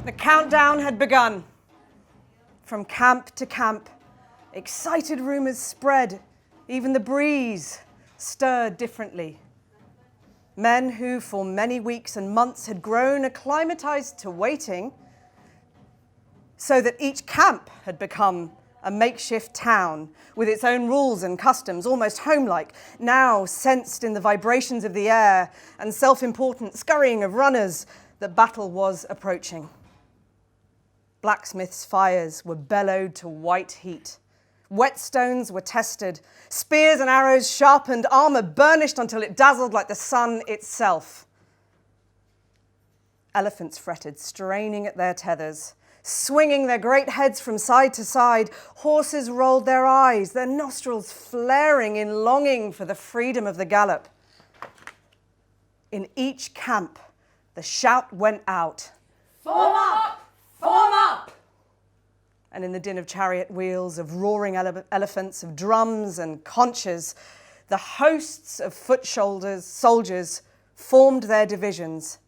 The countdown had begun. From camp to camp, excited rumors spread. Even the breeze stirred differently. Men who for many weeks and months had grown acclimatized to waiting, so that each camp had become a makeshift town with its own rules and customs, almost home-like, now sensed in the vibrations of the air and self-important scurrying of runners that battle was approaching. Blacksmiths' fires were bellowed to white heat. Whetstones were tested, spears and arrows sharpened, armor burnished until it dazzled like the sun itself. Elephants fretted, straining at their tethers, swinging their great heads from side to side. Horses rolled their eyes, their nostrils flaring in longing for the freedom of the gallop. In each camp, the shout went out, "Form up! Form up!" And in the din of chariot wheels, of roaring elephants, of drums and conches, the hosts of foot soldiers formed their divisions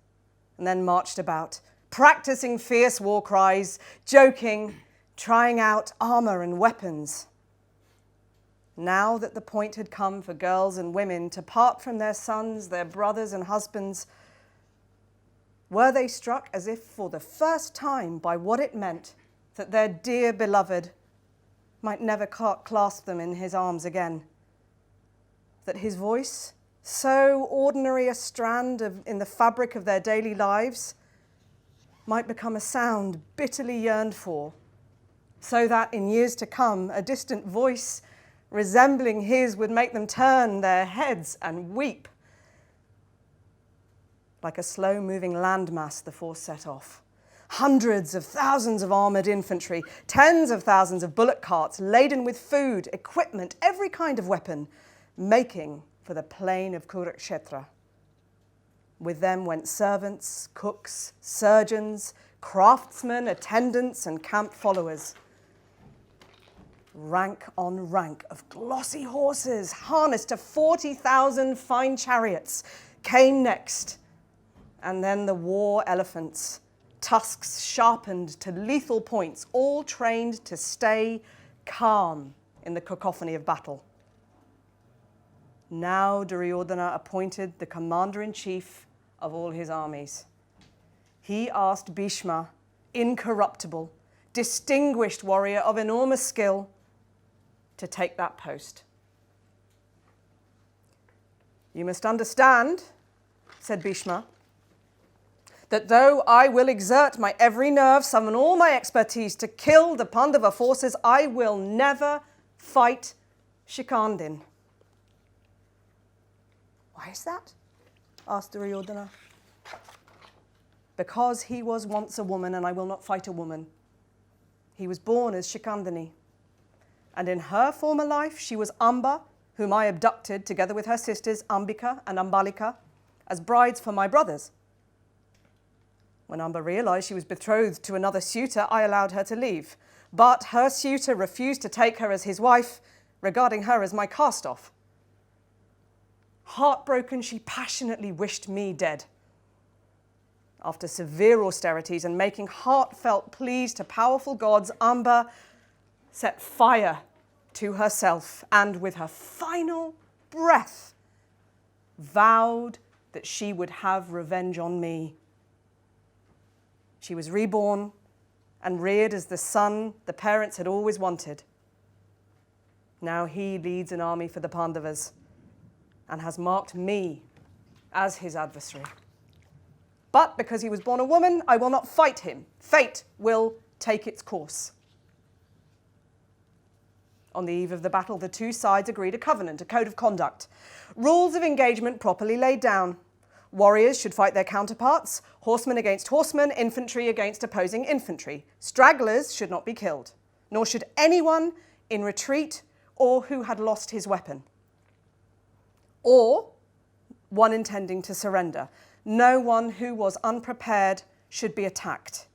and then marched about, practicing fierce war cries, joking, trying out armor and weapons. Now that the point had come for girls and women to part from their sons, their brothers and husbands, were they struck as if for the first time by what it meant that their dear beloved might never clasp them in his arms again, that his voice, so ordinary a strand in the fabric of their daily lives, might become a sound bitterly yearned for, so that in years to come, a distant voice resembling his would make them turn their heads and weep. Like a slow-moving landmass, the force set off. Hundreds of thousands of armoured infantry, tens of thousands of bullock carts laden with food, equipment, every kind of weapon, making for the plain of Kurukshetra. With them went servants, cooks, surgeons, craftsmen, attendants, and camp followers. Rank on rank of glossy horses, harnessed to 40,000 fine chariots, came next, and then the war elephants, tusks sharpened to lethal points, all trained to stay calm in the cacophony of battle. Now Duryodhana appointed the commander-in-chief of all his armies. He asked Bhishma, incorruptible, distinguished warrior of enormous skill, to take that post. "You must understand," said Bhishma, "that though I will exert my every nerve, summon all my expertise to kill the Pandava forces, I will never fight Shikandin." "Why is that?" asked Duryodhana. "Because he was once a woman, and I will not fight a woman. He was born as Shikandini, and in her former life she was Amba, whom I abducted together with her sisters Ambika and Ambalika as brides for my brothers. When Amba realized she was betrothed to another suitor, I allowed her to leave. But her suitor refused to take her as his wife, regarding her as my cast-off. Heartbroken, she passionately wished me dead. After severe austerities and making heartfelt pleas to powerful gods, Amba set fire to herself and with her final breath vowed that she would have revenge on me. She was reborn and reared as the son the parents had always wanted. Now he leads an army for the Pandavas and has marked me as his adversary. But because he was born a woman, I will not fight him. Fate will take its course." On the eve of the battle, the two sides agreed a covenant, a code of conduct. Rules of engagement properly laid down. Warriors should fight their counterparts, horsemen against horsemen, infantry against opposing infantry. Stragglers should not be killed, nor should anyone in retreat or who had lost his weapon, or one intending to surrender. No one who was unprepared should be attacked.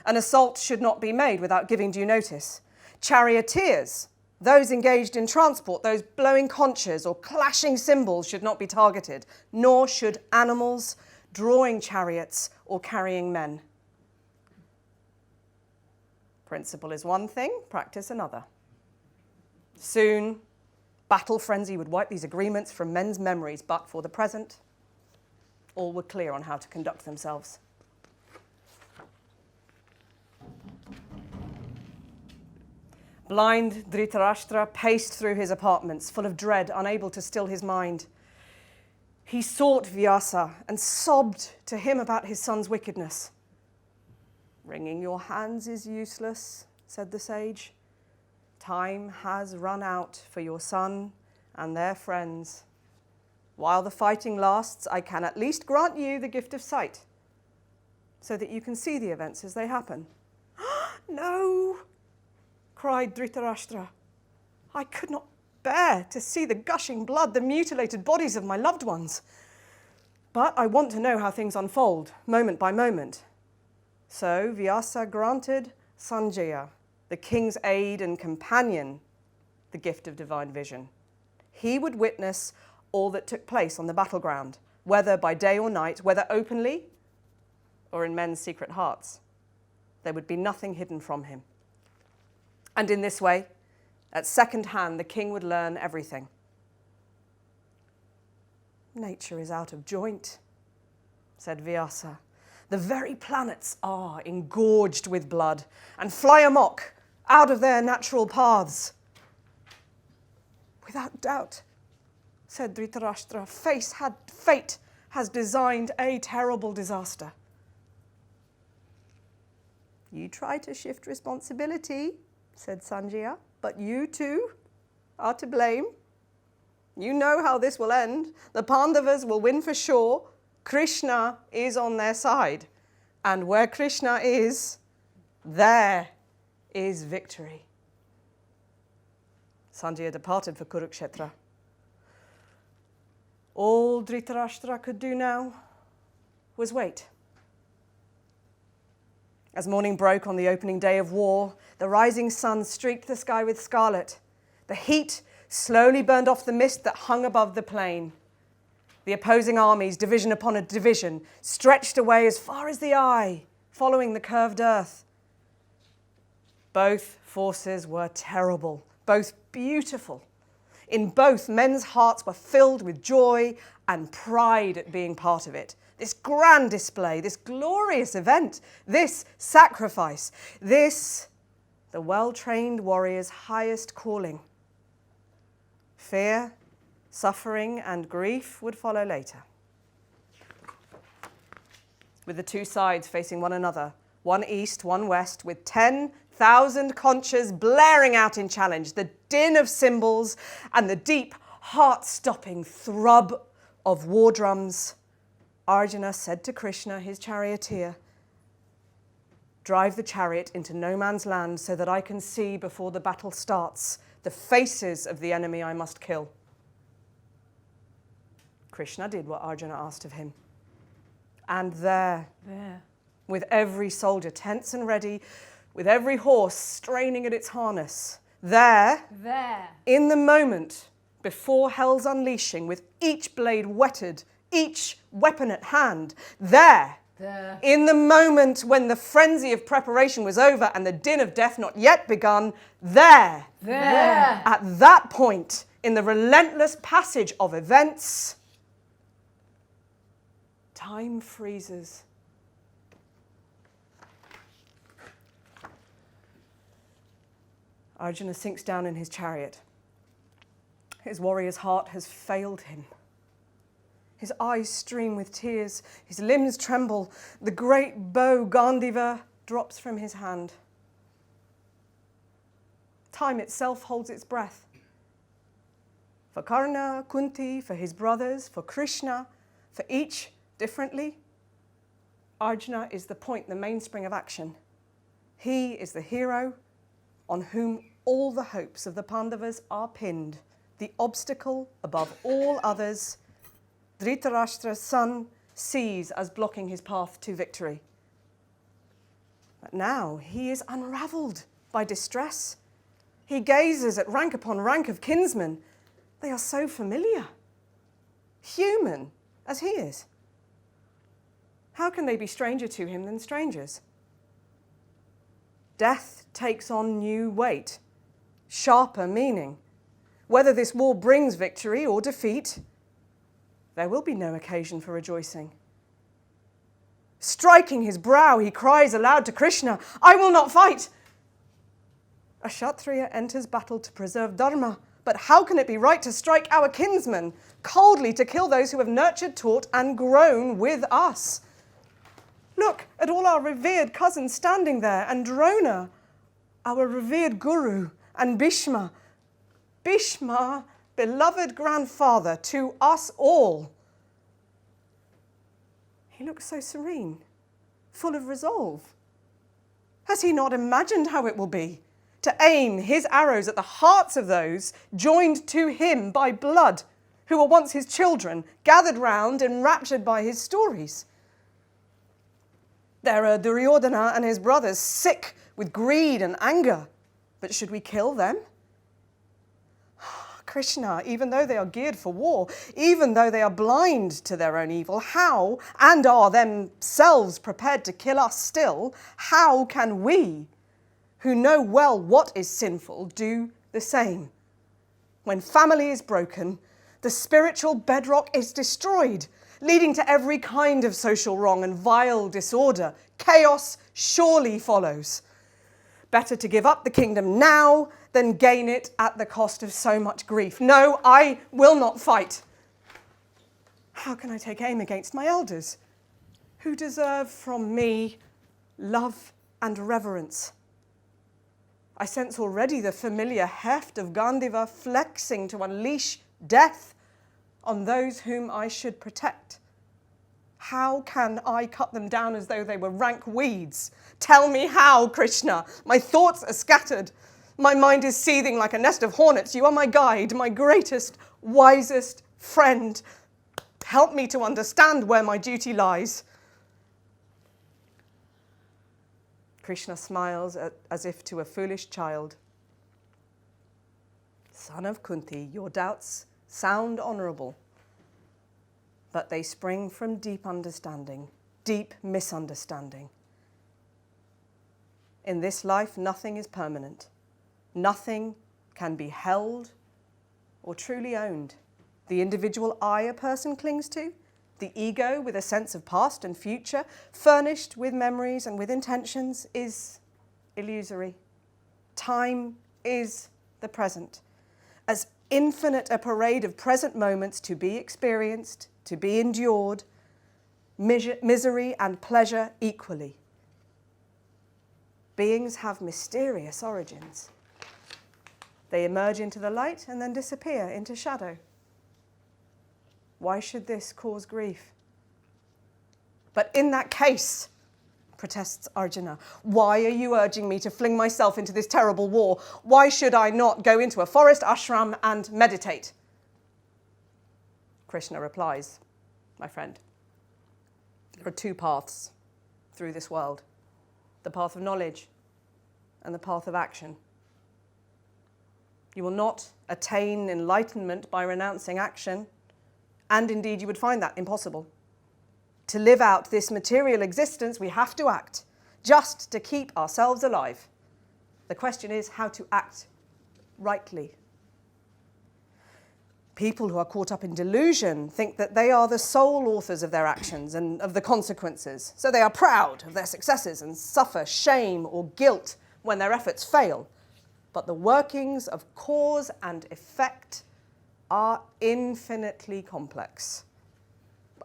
An assault should not be made without giving due notice. Charioteers, those engaged in transport, those blowing conches or clashing cymbals, should not be targeted, nor should animals drawing chariots or carrying men. Principle is one thing, practice another. Soon, battle frenzy would wipe these agreements from men's memories, but for the present, all were clear on how to conduct themselves. Blind Dhritarashtra paced through his apartments, full of dread, unable to still his mind. He sought Vyasa and sobbed to him about his son's wickedness. "Wringing your hands is useless," said the sage. "Time has run out for your son and their friends. While the fighting lasts, I can at least grant you the gift of sight, so that you can see the events as they happen." "No!" cried Dhritarashtra. "I could not bear to see the gushing blood, the mutilated bodies of my loved ones. But I want to know how things unfold, moment by moment." So Vyasa granted Sanjaya, the king's aide and companion, the gift of divine vision. He would witness all that took place on the battleground, whether by day or night, whether openly or in men's secret hearts. There would be nothing hidden from him. And in this way, at second hand, the king would learn everything. "Nature is out of joint," said Vyasa. "The very planets are engorged with blood and fly amok out of their natural paths." "Without doubt," said Dhritarashtra, "fate has designed a terrible disaster." "You try to shift responsibility," said Sanjaya, "but you too are to blame. You know how this will end. The Pandavas will win for sure. Krishna is on their side. And where Krishna is, there is victory." Sanjaya departed for Kurukshetra. All Dhritarashtra could do now was wait. As morning broke on the opening day of war, the rising sun streaked the sky with scarlet. The heat slowly burned off the mist that hung above the plain. The opposing armies, division upon a division, stretched away as far as the eye, following the curved earth. Both forces were terrible, both beautiful. In both, men's hearts were filled with joy and pride at being part of it. This grand display, this glorious event, this sacrifice, this, the well-trained warrior's highest calling. Fear, suffering, and grief would follow later. With the two sides facing one another, one east, one west, with 10,000 conches blaring out in challenge, the din of cymbals and the deep, heart-stopping throb of war drums, Arjuna said to Krishna, his charioteer, "Drive the chariot into no man's land so that I can see before the battle starts the faces of the enemy I must kill." Krishna did what Arjuna asked of him. And there, with every soldier tense and ready, with every horse straining at its harness, there, in the moment before hell's unleashing, with each blade whetted, each weapon at hand, there, in the moment when the frenzy of preparation was over and the din of death not yet begun, there, at that point, in the relentless passage of events, time freezes. Arjuna sinks down in his chariot. His warrior's heart has failed him. His eyes stream with tears, his limbs tremble, the great bow Gandiva drops from his hand. Time itself holds its breath. For Karna, Kunti, for his brothers, for Krishna, for each differently, Arjuna is the point, the mainspring of action. He is the hero on whom all the hopes of the Pandavas are pinned, the obstacle above all others Dhritarashtra's son sees as blocking his path to victory. But now he is unravelled by distress. He gazes at rank upon rank of kinsmen. They are so familiar, human as he is. How can they be stranger to him than strangers? death takes on new weight, sharper meaning. Whether this war brings victory or defeat, there will be no occasion for rejoicing. Striking his brow, he cries aloud to Krishna, "I will not fight." A Kshatriya enters battle to preserve dharma, but how can it be right to strike our kinsmen, coldly to kill those who have nurtured, taught, and grown with us? Look at all our revered cousins standing there, and Drona, our revered guru, and Bhishma, beloved grandfather to us all. He looks so serene, full of resolve. Has he not imagined how it will be to aim his arrows at the hearts of those joined to him by blood, who were once his children, gathered round, enraptured by his stories? There are Duryodhana and his brothers, sick with greed and anger. But should we kill them? Krishna, even though they are geared for war, even though they are blind to their own evil, how, and are themselves prepared to kill us still, how can we, who know well what is sinful, do the same? When family is broken, the spiritual bedrock is destroyed, leading to every kind of social wrong and vile disorder. Chaos surely follows. Better to give up the kingdom now than gain it at the cost of so much grief. No, I will not fight. How can I take aim against my elders, who deserve from me love and reverence? I sense already the familiar heft of Gandiva flexing to unleash death on those whom I should protect. How can I cut them down as though they were rank weeds? Tell me how, Krishna. My thoughts are scattered. My mind is seething like a nest of hornets. You are my guide, my greatest, wisest friend. Help me to understand where my duty lies. Krishna smiles as if to a foolish child. Son of Kunti, your doubts sound honourable, but they spring from deep understanding, deep misunderstanding. In this life, nothing is permanent. Nothing can be held or truly owned. The individual I a person clings to, the ego with a sense of past and future, furnished with memories and with intentions, is illusory. Time is the present, as infinite a parade of present moments to be experienced, to be endured, misery and pleasure equally. Beings have mysterious origins. They emerge into the light and then disappear into shadow. Why should this cause grief? But in that case, protests Arjuna, why are you urging me to fling myself into this terrible war? Why should I not go into a forest ashram and meditate? Krishna replies, my friend, there are two paths through this world, the path of knowledge and the path of action. You will not attain enlightenment by renouncing action, and indeed you would find that impossible. To live out this material existence, we have to act, just to keep ourselves alive. The question is how to act rightly. People who are caught up in delusion think that they are the sole authors of their actions and of the consequences, so they are proud of their successes and suffer shame or guilt when their efforts fail. But the workings of cause and effect are infinitely complex.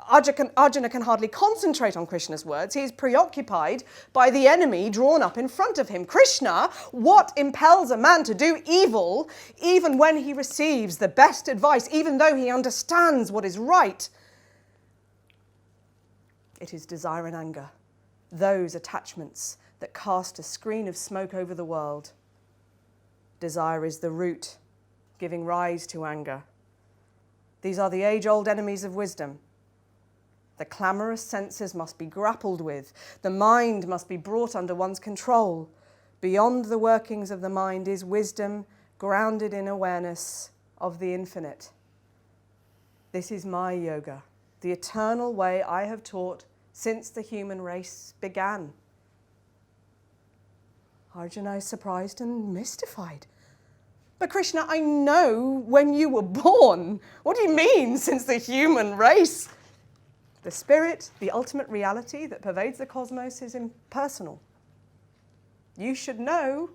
Arjuna can hardly concentrate on Krishna's words. He is preoccupied by the enemy drawn up in front of him. Krishna, what impels a man to do evil, even when he receives the best advice, even though he understands what is right? It is desire and anger, those attachments that cast a screen of smoke over the world. Desire is the root, giving rise to anger. These are the age-old enemies of wisdom. The clamorous senses must be grappled with. The mind must be brought under one's control. Beyond the workings of the mind is wisdom grounded in awareness of the infinite. This is my yoga, the eternal way I have taught since the human race began. Arjuna is surprised and mystified. But Krishna, I know when you were born. What do you mean, since the human race? The spirit, the ultimate reality that pervades the cosmos, is impersonal. You should know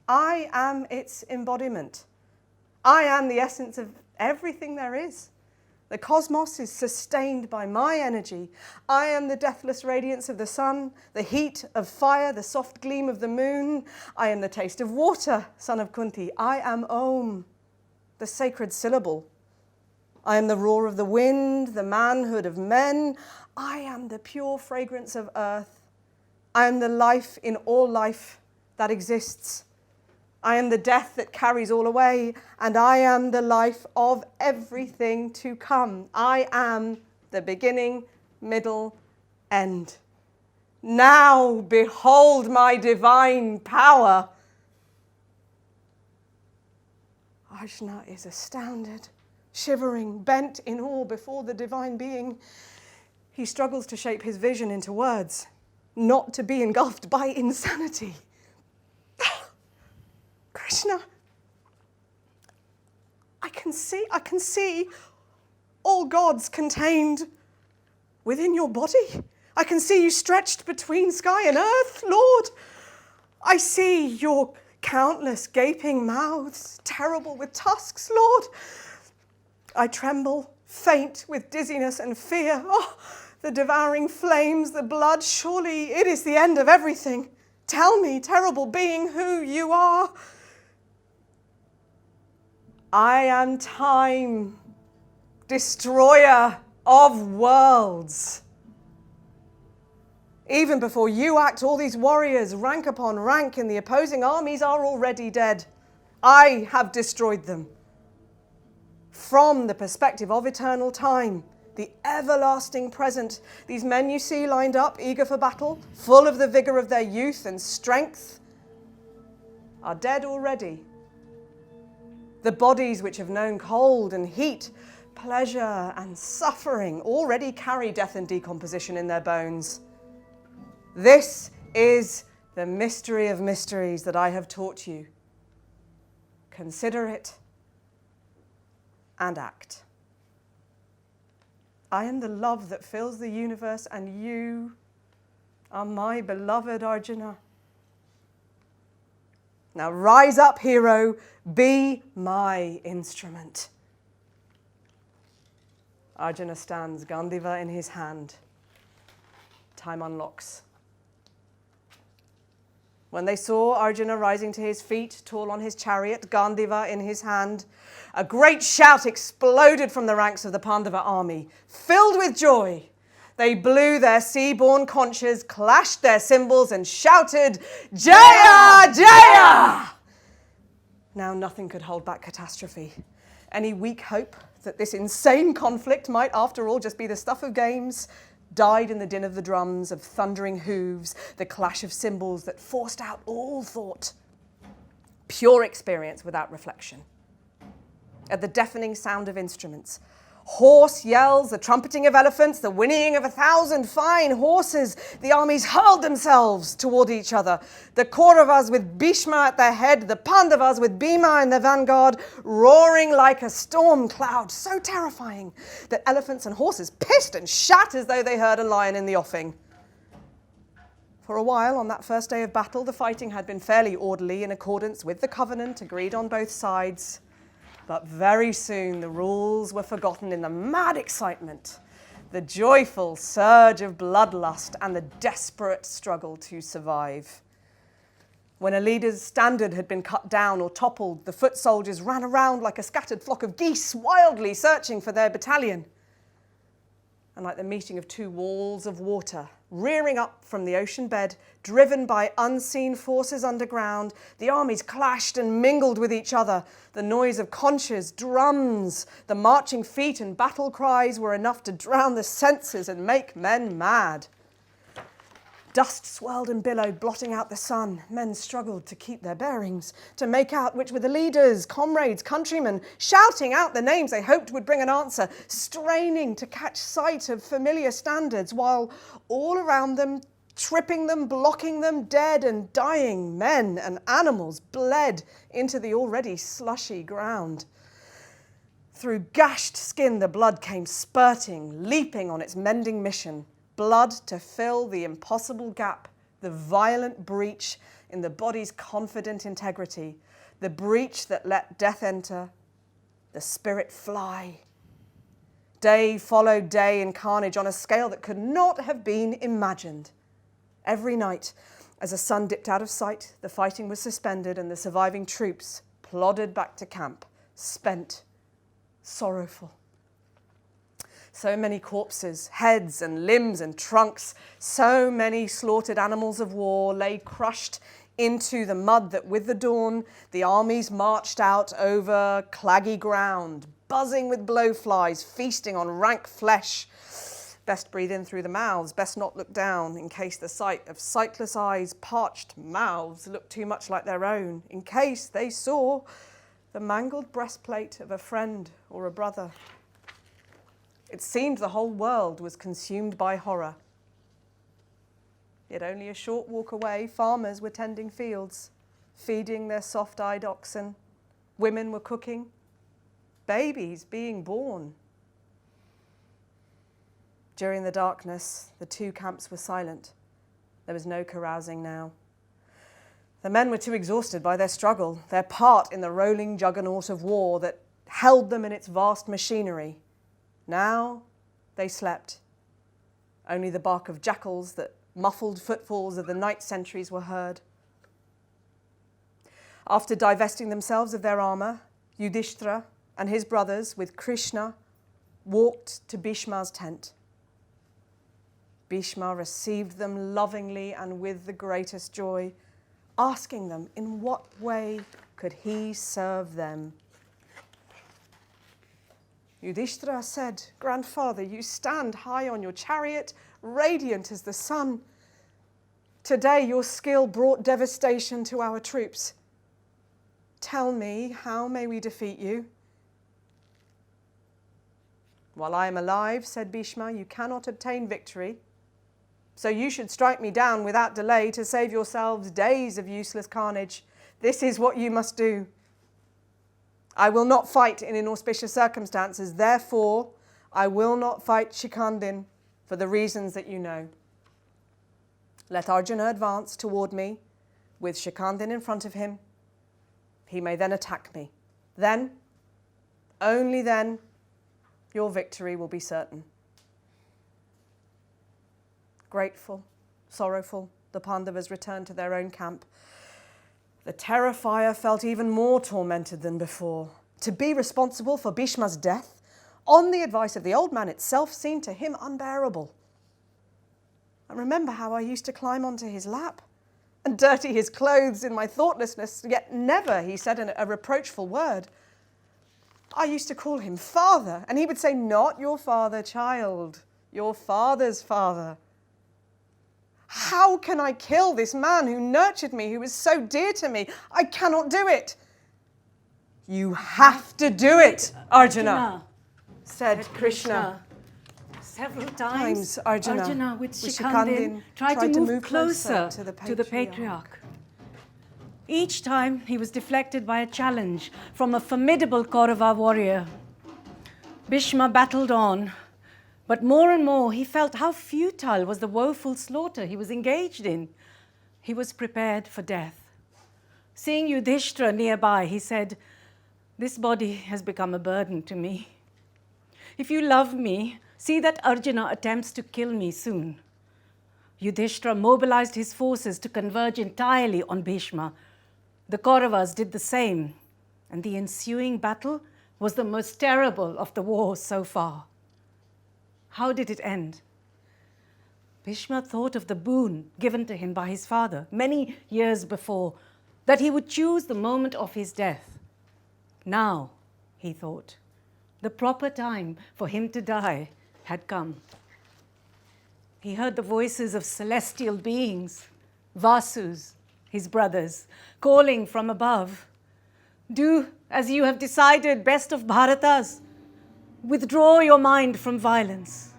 I am its embodiment. I am the essence of everything there is. The cosmos is sustained by my energy. I am the deathless radiance of the sun, the heat of fire, the soft gleam of the moon. I am the taste of water, son of Kunti. I am Om, the sacred syllable. I am the roar of the wind, the manhood of men. I am the pure fragrance of earth. I am the life in all life that exists. I am the death that carries all away, and I am the life of everything to come. I am the beginning, middle, end. Now behold my divine power. Arjuna is astounded, shivering, bent in awe before the divine being. He struggles to shape his vision into words, not to be engulfed by insanity. Krishna, I can see all gods contained within your body. I can see you stretched between sky and earth, Lord. I see your countless gaping mouths, terrible with tusks, Lord. I tremble, faint with dizziness and fear. Oh, the devouring flames, the blood, surely it is the end of everything. Tell me, terrible being, who you are. I am time, destroyer of worlds. Even before you act, all these warriors, rank upon rank in the opposing armies, are already dead. I have destroyed them. From the perspective of eternal time, the everlasting present, these men you see lined up, eager for battle, full of the vigor of their youth and strength, are dead already. The bodies which have known cold and heat, pleasure and suffering, already carry death and decomposition in their bones. This is the mystery of mysteries that I have taught you. Consider it and act. I am the love that fills the universe, and you are my beloved Arjuna. Now rise up, hero, be my instrument. Arjuna stands, Gandiva in his hand. Time unlocks. When they saw Arjuna rising to his feet, tall on his chariot, Gandiva in his hand, a great shout exploded from the ranks of the Pandava army. Filled with joy, they blew their sea-born conches, clashed their cymbals, and shouted, Jaya! Jaya! Now nothing could hold back catastrophe. Any weak hope that this insane conflict might, after all, just be the stuff of games, died in the din of the drums, of thundering hooves, the clash of cymbals that forced out all thought. Pure experience without reflection. At the deafening sound of instruments, hoarse yells, the trumpeting of elephants, the whinnying of 1,000 fine horses, the armies hurled themselves toward each other. The Kauravas with Bhishma at their head, the Pandavas with Bhima in their vanguard, roaring like a storm cloud, so terrifying that elephants and horses pissed and shat as though they heard a lion in the offing. For a while, on that first day of battle, the fighting had been fairly orderly in accordance with the covenant agreed on both sides. But very soon the rules were forgotten in the mad excitement, the joyful surge of bloodlust, and the desperate struggle to survive. When a leader's standard had been cut down or toppled, the foot soldiers ran around like a scattered flock of geese, wildly searching for their battalion. And like the meeting of two walls of water, rearing up from the ocean bed, driven by unseen forces underground, the armies clashed and mingled with each other. The noise of conches, drums, the marching feet and battle cries were enough to drown the senses and make men mad. Dust swirled and billowed, blotting out the sun. Men struggled to keep their bearings, to make out which were the leaders, comrades, countrymen, shouting out the names they hoped would bring an answer, straining to catch sight of familiar standards, while all around them tripping them, blocking them, dead and dying men and animals bled into the already slushy ground. Through gashed skin, the blood came spurting, leaping on its mending mission. Blood to fill the impossible gap, the violent breach in the body's confident integrity, the breach that let death enter, the spirit fly. Day followed day in carnage on a scale that could not have been imagined. Every night, as the sun dipped out of sight, the fighting was suspended and the surviving troops plodded back to camp, spent, sorrowful. So many corpses, heads and limbs and trunks, so many slaughtered animals of war lay crushed into the mud that with the dawn the armies marched out over claggy ground, buzzing with blowflies, feasting on rank flesh. Best breathe in through the mouths, best not look down, in case the sight of sightless eyes, parched mouths looked too much like their own, in case they saw the mangled breastplate of a friend or a brother. It seemed the whole world was consumed by horror. Yet only a short walk away, farmers were tending fields, feeding their soft-eyed oxen. Women were cooking, babies being born. During the darkness, the two camps were silent. There was no carousing now. The men were too exhausted by their struggle, their part in the rolling juggernaut of war that held them in its vast machinery. Now they slept. Only the bark of jackals that muffled footfalls of the night sentries were heard. After divesting themselves of their armour, Yudhishthira and his brothers with Krishna walked to Bhishma's tent. Bhishma received them lovingly and with the greatest joy, asking them in what way could he serve them. Yudhishthira said, "Grandfather, you stand high on your chariot, radiant as the sun. Today your skill brought devastation to our troops. Tell me, how may we defeat you?" "While I am alive," said Bhishma, "you cannot obtain victory. So you should strike me down without delay to save yourselves days of useless carnage. This is what you must do. I will not fight in inauspicious circumstances. Therefore, I will not fight Shikandin for the reasons that you know. Let Arjuna advance toward me with Shikandin in front of him. He may then attack me. Then, only then, your victory will be certain." Grateful, sorrowful, the Pandavas returned to their own camp. The Terrifier felt even more tormented than before. To be responsible for Bhishma's death, on the advice of the old man itself, seemed to him unbearable. I remember how I used to climb onto his lap and dirty his clothes in my thoughtlessness, yet never, he said, a reproachful word. I used to call him father, and he would say, "Not your father, child, your father's father." How can I kill this man who nurtured me, who was so dear to me? I cannot do it. "You have to do it, Arjuna," said Krishna. Several times, Arjuna with Shikandin tried to move closer to the patriarch. Each time he was deflected by a challenge from a formidable Kaurava warrior. Bhishma battled on, but more and more he felt how futile was the woeful slaughter he was engaged in. He was prepared for death. Seeing Yudhishthira nearby, he said, "This body has become a burden to me. If you love me, see that Arjuna attempts to kill me soon." Yudhishthira mobilized his forces to converge entirely on Bhishma. The Kauravas did the same, and the ensuing battle was the most terrible of the wars so far. How did it end? Bhishma thought of the boon given to him by his father many years before, that he would choose the moment of his death. Now, he thought, the proper time for him to die had come. He heard the voices of celestial beings, Vasus, his brothers, calling from above, "Do as you have decided, best of Bharatas. Withdraw your mind from violence."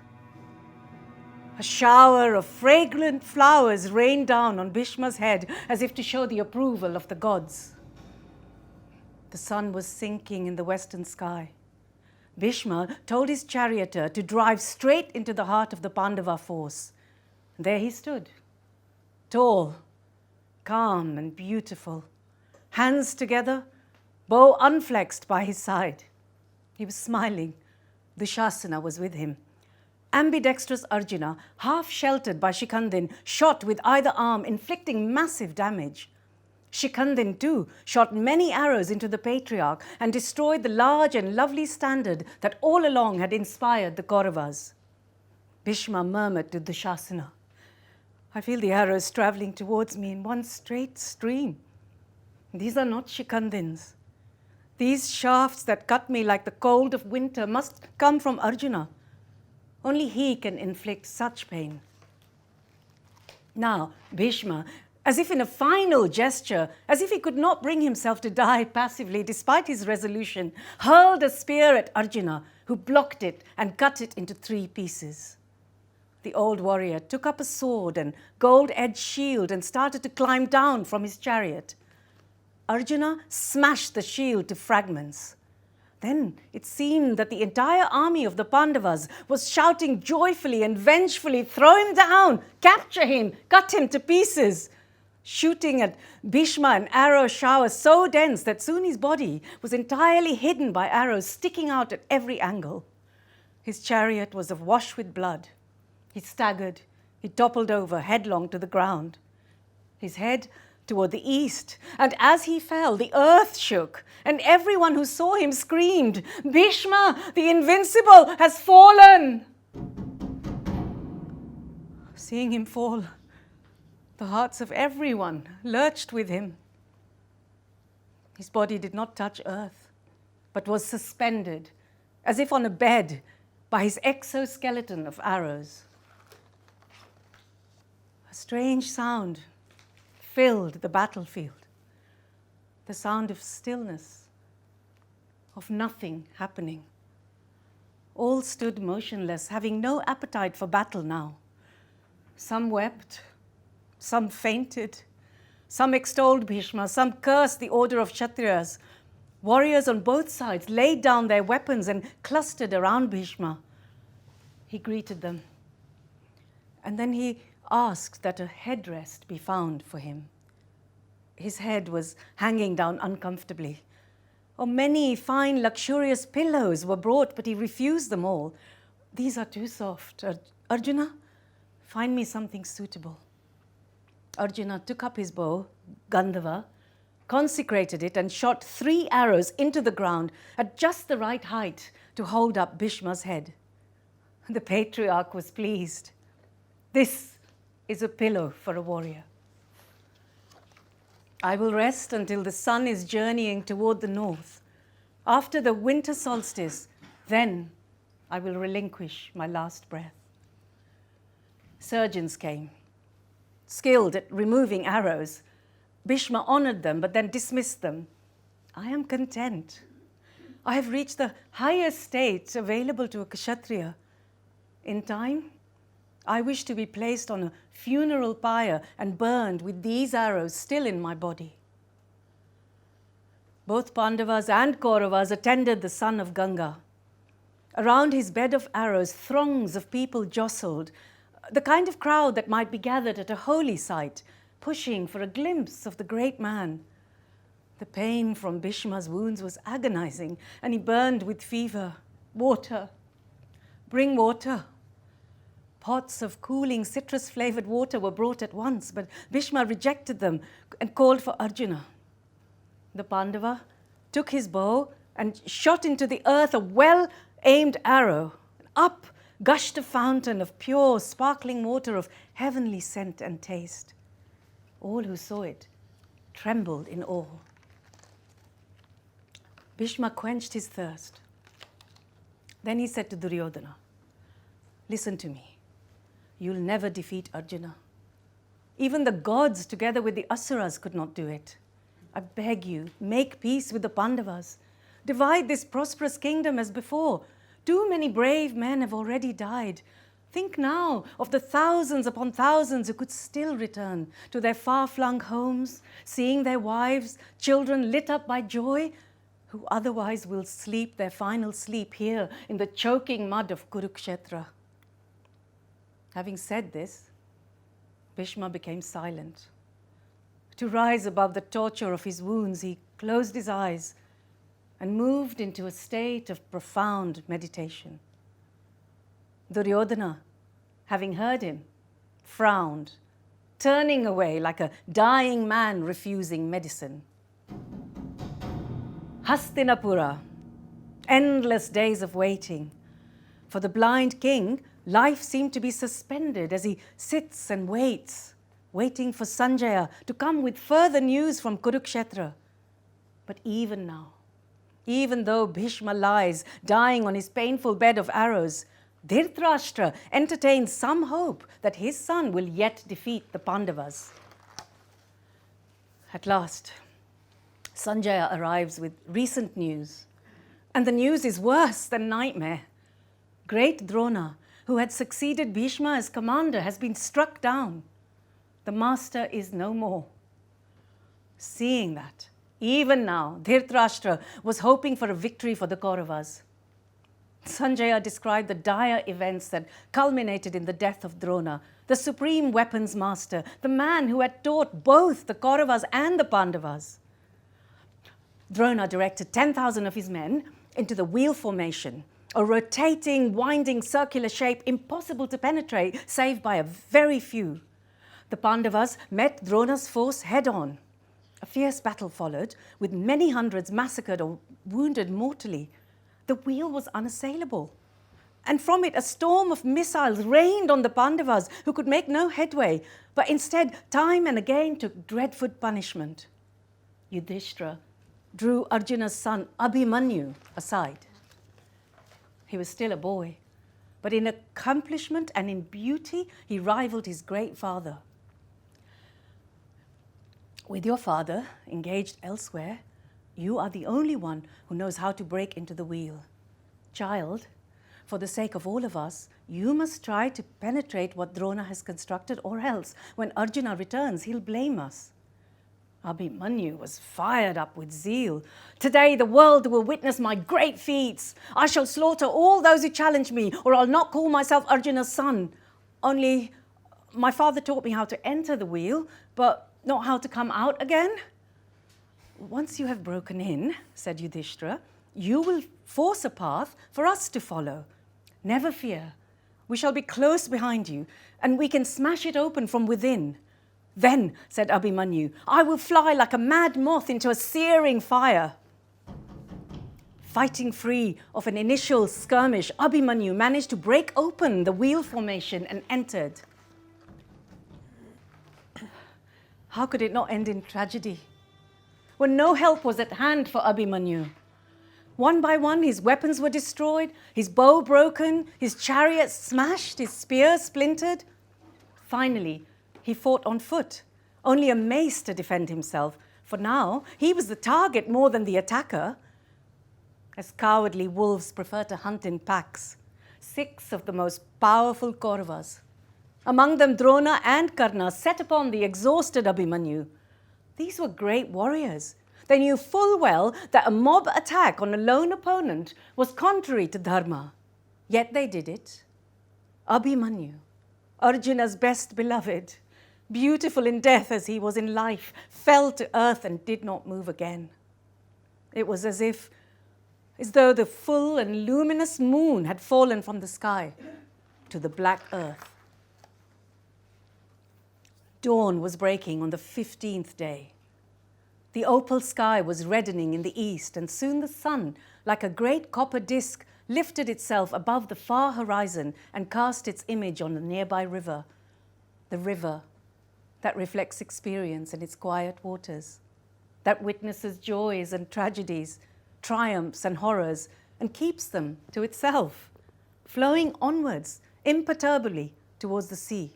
A shower of fragrant flowers rained down on Bhishma's head as if to show the approval of the gods. The sun was sinking in the western sky. Bhishma told his charioteer to drive straight into the heart of the Pandava force. And there he stood, tall, calm and beautiful, hands together, bow unflexed by his side. He was smiling. Dushasana was with him. Ambidextrous Arjuna, half sheltered by Shikandin, shot with either arm, inflicting massive damage. Shikandin too shot many arrows into the patriarch and destroyed the large and lovely standard that all along had inspired the Kauravas. Bhishma murmured to Dushasana, "I feel the arrows traveling towards me in one straight stream. These are not Shikandins. These shafts that cut me like the cold of winter must come from Arjuna. Only he can inflict such pain." Now, Bhishma, as if in a final gesture, as if he could not bring himself to die passively despite his resolution, hurled a spear at Arjuna, who blocked it and cut it into 3 pieces. The old warrior took up a sword and gold-edged shield and started to climb down from his chariot. Arjuna smashed the shield to fragments. Then it seemed that the entire army of the Pandavas was shouting joyfully and vengefully, "Throw him down! Capture him! Cut him to pieces!" Shooting at Bhishma an arrow shower so dense that soon his body was entirely hidden by arrows sticking out at every angle. His chariot was awash with blood. He staggered. He toppled over headlong to the ground, his head toward the east. And as he fell, the earth shook, and everyone who saw him screamed, "Bhishma, the invincible, has fallen!" Seeing him fall, the hearts of everyone lurched with him. His body did not touch earth, but was suspended, as if on a bed, by his exoskeleton of arrows. A strange sound filled the battlefield, the sound of stillness, of nothing happening. All stood motionless, having no appetite for battle now. Some wept, some fainted, some extolled Bhishma, some cursed the order of Kshatriyas. Warriors on both sides laid down their weapons and clustered around Bhishma. He greeted them, and then he asked that a headrest be found for him. His head was hanging down uncomfortably. Many fine, luxurious pillows were brought, but he refused them all. "These are too soft. Arjuna, find me something suitable." Arjuna took up his bow, Gandhava, consecrated it, and shot 3 arrows into the ground at just the right height to hold up Bhishma's head. The patriarch was pleased. "This is a pillow for a warrior. I will rest until the sun is journeying toward the north. After the winter solstice, then I will relinquish my last breath." Surgeons came, skilled at removing arrows. Bhishma honored them, but then dismissed them. "I am content. I have reached the highest state available to a Kshatriya. In time, I wish to be placed on a funeral pyre and burned with these arrows still in my body." Both Pandavas and Kauravas attended the son of Ganga. Around his bed of arrows, throngs of people jostled, the kind of crowd that might be gathered at a holy site, pushing for a glimpse of the great man. The pain from Bhishma's wounds was agonizing, and he burned with fever. "Water! Bring water!" Pots of cooling citrus-flavored water were brought at once, but Bhishma rejected them and called for Arjuna. The Pandava took his bow and shot into the earth a well-aimed arrow. Up gushed a fountain of pure, sparkling water of heavenly scent and taste. All who saw it trembled in awe. Bhishma quenched his thirst. Then he said to Duryodhana, "Listen to me. You'll never defeat Arjuna. Even the gods, together with the Asuras, could not do it. I beg you, make peace with the Pandavas. Divide this prosperous kingdom as before. Too many brave men have already died. Think now of the thousands upon thousands who could still return to their far-flung homes, seeing their wives, children lit up by joy, who otherwise will sleep their final sleep here in the choking mud of Kurukshetra. Having said this, Bhishma became silent. To rise above the torture of his wounds, he closed his eyes and moved into a state of profound meditation. Duryodhana, having heard him, frowned, turning away like a dying man refusing medicine. Hastinapura, endless days of waiting. For the blind king, life seemed to be suspended as he sits and waits, waiting for Sanjaya to come with further news from Kurukshetra. But even now, even though Bhishma lies dying on his painful bed of arrows, Dhritarashtra entertains some hope that his son will yet defeat the Pandavas. At last, Sanjaya arrives with recent news, and the news is worse than nightmare. Great Drona, who had succeeded Bhishma as commander, has been struck down. The master is no more. Seeing that, even now, Dhritarashtra was hoping for a victory for the Kauravas. Sanjaya described the dire events that culminated in the death of Drona, the supreme weapons master, the man who had taught both the Kauravas and the Pandavas. Drona directed 10,000 of his men into the wheel formation, a rotating, winding, circular shape impossible to penetrate save by a very few. The Pandavas met Drona's force head-on. A fierce battle followed, with many hundreds massacred or wounded mortally. The wheel was unassailable, and from it a storm of missiles rained on the Pandavas, who could make no headway, but instead time and again took dreadful punishment. Yudhishthira drew Arjuna's son Abhimanyu aside. He was still a boy, but in accomplishment and in beauty he rivaled his great father. With your father engaged elsewhere, you are the only one who knows how to break into the wheel. Child, for the sake of all of us, you must try to penetrate what Drona has constructed, or else, when Arjuna returns, he'll blame us. Abhimanyu was fired up with zeal. Today the world will witness my great feats. I shall slaughter all those who challenge me, or I'll not call myself Arjuna's son. Only my father taught me how to enter the wheel, but not how to come out again. Once you have broken in, said Yudhishthira, you will force a path for us to follow. Never fear. We shall be close behind you, and we can smash it open from within. Then, said Abhimanyu, I will fly like a mad moth into a searing fire. Fighting free of an initial skirmish, Abhimanyu managed to break open the wheel formation and entered. How could it not end in tragedy? When no help was at hand for Abhimanyu. One by one, his weapons were destroyed, his bow broken, his chariot smashed, his spear splintered. Finally, he fought on foot, only a mace to defend himself, for now he was the target more than the attacker. As cowardly wolves prefer to hunt in packs, 6 of the most powerful Kauravas, among them Drona and Karna, set upon the exhausted Abhimanyu. These were great warriors. They knew full well that a mob attack on a lone opponent was contrary to dharma. Yet they did it. Abhimanyu, Arjuna's best beloved, beautiful in death as he was in life, fell to earth and did not move again. It was as though the full and luminous moon had fallen from the sky to the black earth. Dawn was breaking on the 15th day. The opal sky was reddening in the east, and soon the sun, like a great copper disk, lifted itself above the far horizon and cast its image on the nearby river, the river that reflects experience in its quiet waters, that witnesses joys and tragedies, triumphs and horrors, and keeps them to itself, flowing onwards imperturbably towards the sea.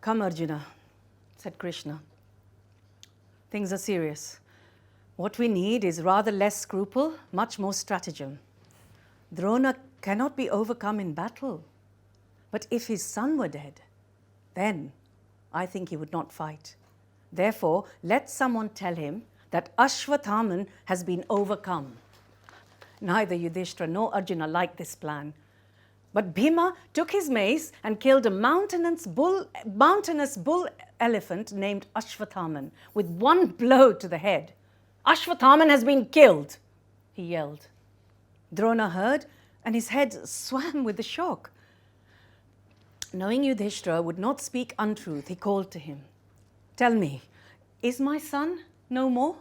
Come, Arjuna, said Krishna. Things are serious. What we need is rather less scruple, much more stratagem. Drona cannot be overcome in battle. But if his son were dead, then I think he would not fight. Therefore, let someone tell him that Ashwatthama has been overcome. Neither Yudhishthira nor Arjuna liked this plan. But Bhima took his mace and killed a mountainous bull elephant named Ashwatthama with one blow to the head. Ashwatthama has been killed, he yelled. Drona heard, and his head swam with the shock. Knowing Yudhishthira would not speak untruth, he called to him, "Tell me, is my son no more?"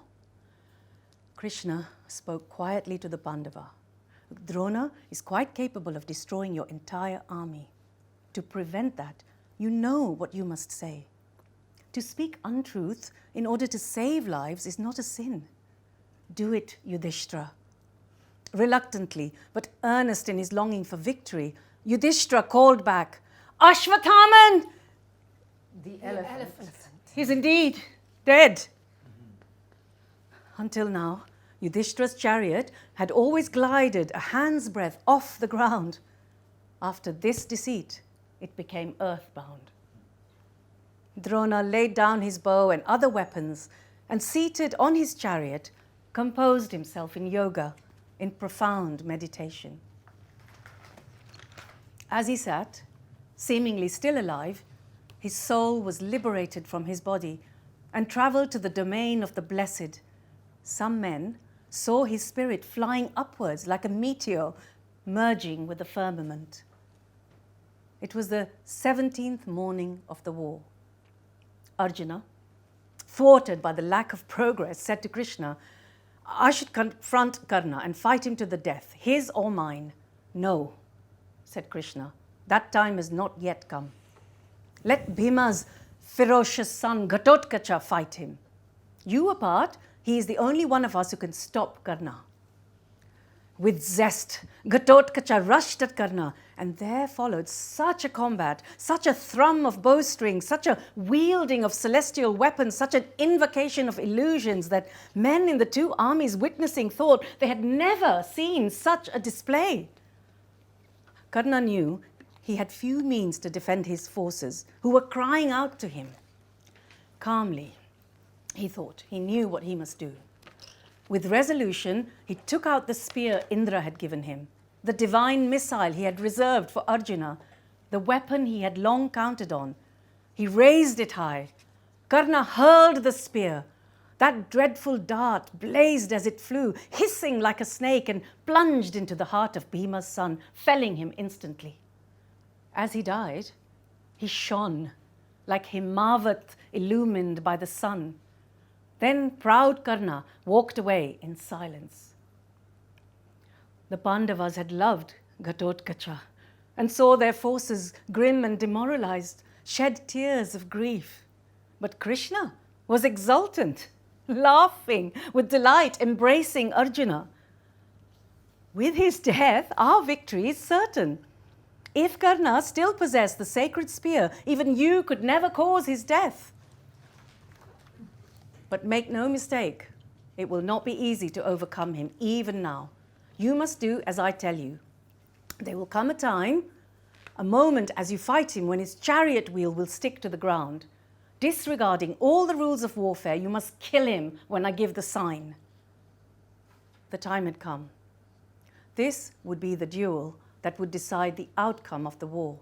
Krishna spoke quietly to the Pandava. Drona is quite capable of destroying your entire army. To prevent that, you know what you must say. To speak untruth in order to save lives is not a sin. Do it, Yudhishthira. Reluctantly, but earnest in his longing for victory, Yudhishthira called back, "Ashwatthama!" The elephant. He's indeed dead. Until now, Yudhishthira's chariot had always glided a hand's breadth off the ground. After this deceit, it became earthbound. Drona laid down his bow and other weapons and, seated on his chariot, composed himself in yoga, in profound meditation. As he sat, seemingly still alive, his soul was liberated from his body and traveled to the domain of the blessed. Some men saw his spirit flying upwards like a meteor, merging with the firmament. It was the 17th morning of the war. Arjuna, thwarted by the lack of progress, said to Krishna, "I should confront Karna and fight him to the death, his or mine." "No," said Krishna, "that time has not yet come. Let Bhima's ferocious son Ghatotkacha fight him. You apart, he is the only one of us who can stop Karna." With zest, Ghatotkacha rushed at Karna, and there followed such a combat, such a thrum of bowstrings, such a wielding of celestial weapons, such an invocation of illusions that men in the two armies witnessing thought they had never seen such a display. Karna knew he had few means to defend his forces, who were crying out to him. Calmly, he thought, he knew what he must do. With resolution, he took out the spear Indra had given him, the divine missile he had reserved for Arjuna, the weapon he had long counted on. He raised it high. Karna hurled the spear. That dreadful dart blazed as it flew, hissing like a snake, and plunged into the heart of Bhima's son, felling him instantly. As he died, he shone like Himavat illumined by the sun. Then proud Karna walked away in silence. The Pandavas had loved Ghatotkacha and saw their forces grim and demoralized, shed tears of grief. But Krishna was exultant, laughing with delight, embracing Arjuna. With his death, our victory is certain. If Karna still possessed the sacred spear, even you could never cause his death. But make no mistake, it will not be easy to overcome him, even now. You must do as I tell you. There will come a time, a moment as you fight him when his chariot wheel will stick to the ground. Disregarding all the rules of warfare, you must kill him when I give the sign. The time had come. This would be the duel that would decide the outcome of the war.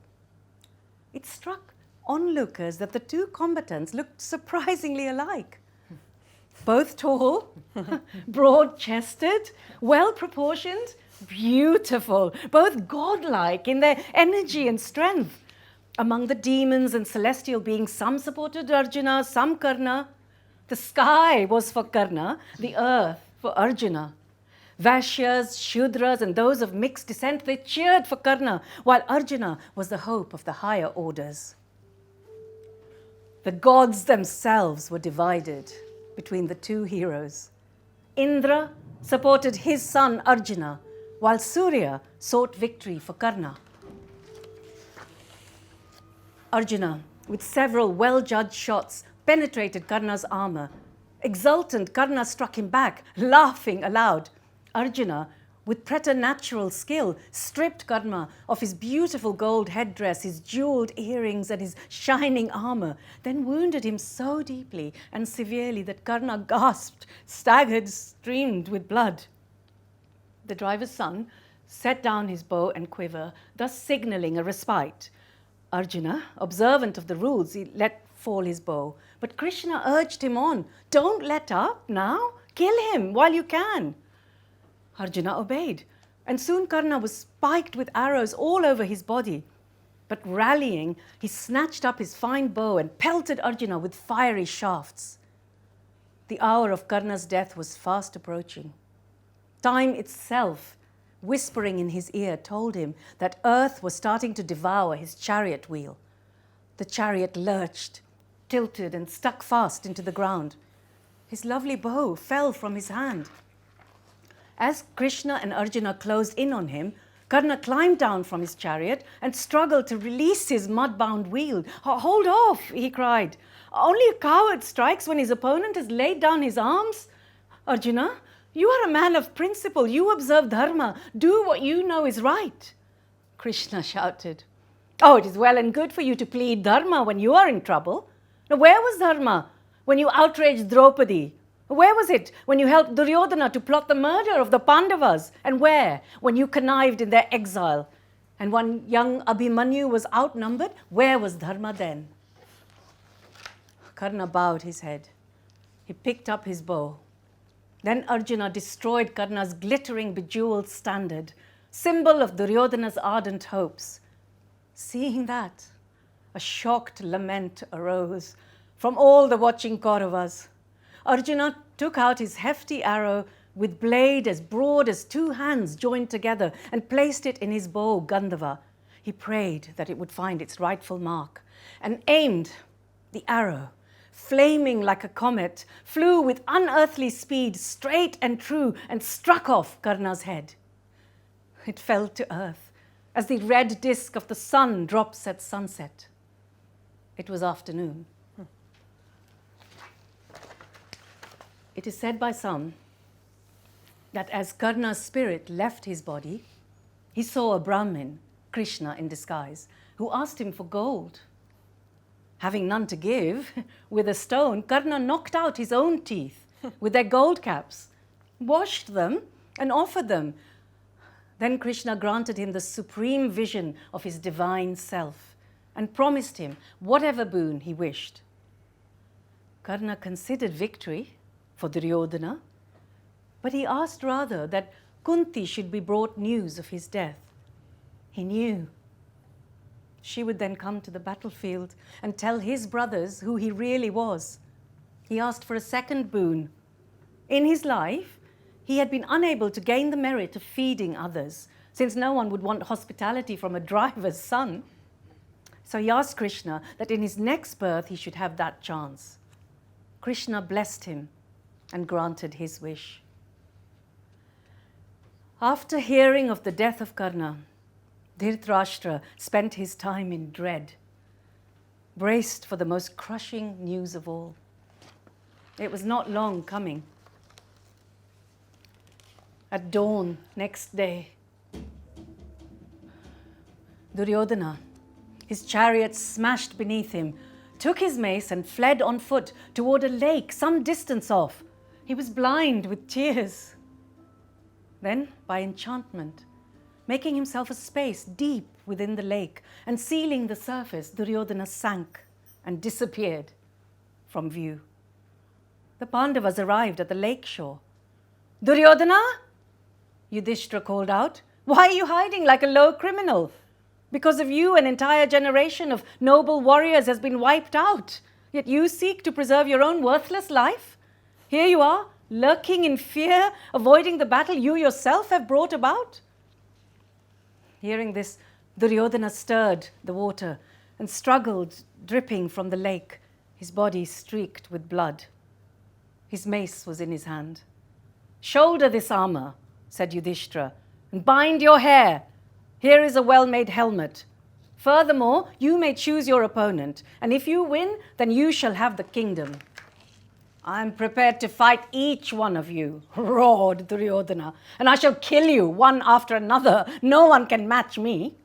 It struck onlookers that the two combatants looked surprisingly alike. Both tall, broad-chested, well-proportioned, beautiful, both godlike in their energy and strength. Among the demons and celestial beings, some supported Arjuna, some Karna. The sky was for Karna, the earth for Arjuna. Vaishyas, Shudras, and those of mixed descent, they cheered for Karna, while Arjuna was the hope of the higher orders. The gods themselves were divided between the two heroes. Indra supported his son Arjuna, while Surya sought victory for Karna. Arjuna, with several well-judged shots, penetrated Karna's armor. Exultant, Karna struck him back, laughing aloud. Arjuna, with preternatural skill, stripped Karna of his beautiful gold headdress, his jeweled earrings, and his shining armor, then wounded him so deeply and severely that Karna gasped, staggered, streamed with blood. The driver's son set down his bow and quiver, thus signaling a respite. Arjuna, observant of the rules, he let fall his bow. But Krishna urged him on. Don't let up now. Kill him while you can. Arjuna obeyed, and soon Karna was spiked with arrows all over his body. But rallying, he snatched up his fine bow and pelted Arjuna with fiery shafts. The hour of Karna's death was fast approaching. Time itself, whispering in his ear, told him that earth was starting to devour his chariot wheel. The chariot lurched, tilted, and stuck fast into the ground. His lovely bow fell from his hand. As Krishna and Arjuna closed in on him, Karna climbed down from his chariot and struggled to release his mud-bound wheel. Hold off, he cried. Only a coward strikes when his opponent has laid down his arms. Arjuna, you are a man of principle. You observe dharma. Do what you know is right. Krishna shouted. Oh, it is well and good for you to plead dharma when you are in trouble. Now, where was dharma when you outraged Draupadi? Where was it when you helped Duryodhana to plot the murder of the Pandavas? And where when you connived in their exile? And when young Abhimanyu was outnumbered, where was dharma then? Karna bowed his head. He picked up his bow. Then Arjuna destroyed Karna's glittering, bejeweled standard, symbol of Duryodhana's ardent hopes. Seeing that, a shocked lament arose from all the watching Kauravas. Arjuna took out his hefty arrow with blade as broad as two hands joined together and placed it in his bow, Gandhava. He prayed that it would find its rightful mark and aimed. The arrow, flaming like a comet, flew with unearthly speed, straight and true, and struck off Karna's head. It fell to earth as the red disk of the sun drops at sunset. It was afternoon. It is said by some that as Karna's spirit left his body, he saw a Brahmin, Krishna in disguise, who asked him for gold. Having none to give, with a stone, Karna knocked out his own teeth with their gold caps, washed them, and offered them. Then Krishna granted him the supreme vision of his divine self and promised him whatever boon he wished. Karna considered victory for Duryodhana, but he asked rather that Kunti should be brought news of his death. He knew. She would then come to the battlefield and tell his brothers who he really was. He asked for a second boon. In his life, he had been unable to gain the merit of feeding others, since no one would want hospitality from a driver's son. So he asked Krishna that in his next birth he should have that chance. Krishna blessed him and granted his wish. After hearing of the death of Karna, Dhritarashtra spent his time in dread, braced for the most crushing news of all. It was not long coming. At dawn next day, Duryodhana, his chariot smashed beneath him, took his mace and fled on foot toward a lake some distance off. He was blind with tears. Then, by enchantment, making himself a space deep within the lake and sealing the surface, Duryodhana sank and disappeared from view. The Pandavas arrived at the lake shore. Duryodhana, Yudhishthira called out, why are you hiding like a low criminal? Because of you, an entire generation of noble warriors has been wiped out, yet you seek to preserve your own worthless life? Here you are, lurking in fear, avoiding the battle you yourself have brought about? Hearing this, Duryodhana stirred the water and struggled, dripping from the lake, his body streaked with blood. His mace was in his hand. Shoulder this armor, said Yudhishthira, and bind your hair. Here is a well-made helmet. Furthermore, you may choose your opponent, and if you win, then you shall have the kingdom. I'm prepared to fight each one of you, roared Duryodhana, and I shall kill you one after another. No one can match me.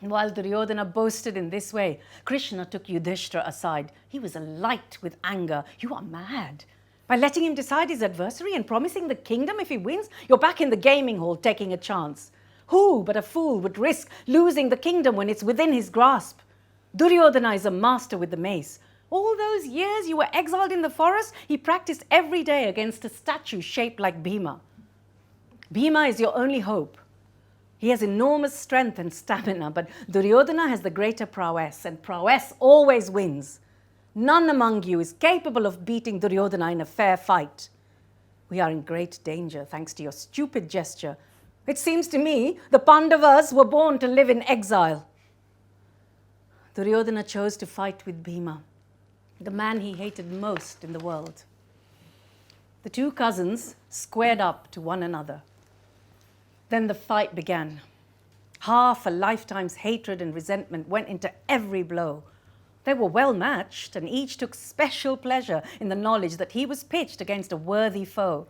While Duryodhana boasted in this way, Krishna took Yudhishthira aside. He was alight with anger. You are mad. By letting him decide his adversary and promising the kingdom if he wins, you're back in the gaming hall taking a chance. Who but a fool would risk losing the kingdom when it's within his grasp? Duryodhana is a master with the mace. All those years you were exiled in the forest, he practiced every day against a statue shaped like Bhima. Bhima is your only hope. He has enormous strength and stamina, but Duryodhana has the greater prowess, and prowess always wins. None among you is capable of beating Duryodhana in a fair fight. We are in great danger thanks to your stupid gesture. It seems to me the Pandavas were born to live in exile. Duryodhana chose to fight with Bhima, the man he hated most in the world. The two cousins squared up to one another. Then the fight began. Half a lifetime's hatred and resentment went into every blow. They were well matched, and each took special pleasure in the knowledge that he was pitched against a worthy foe.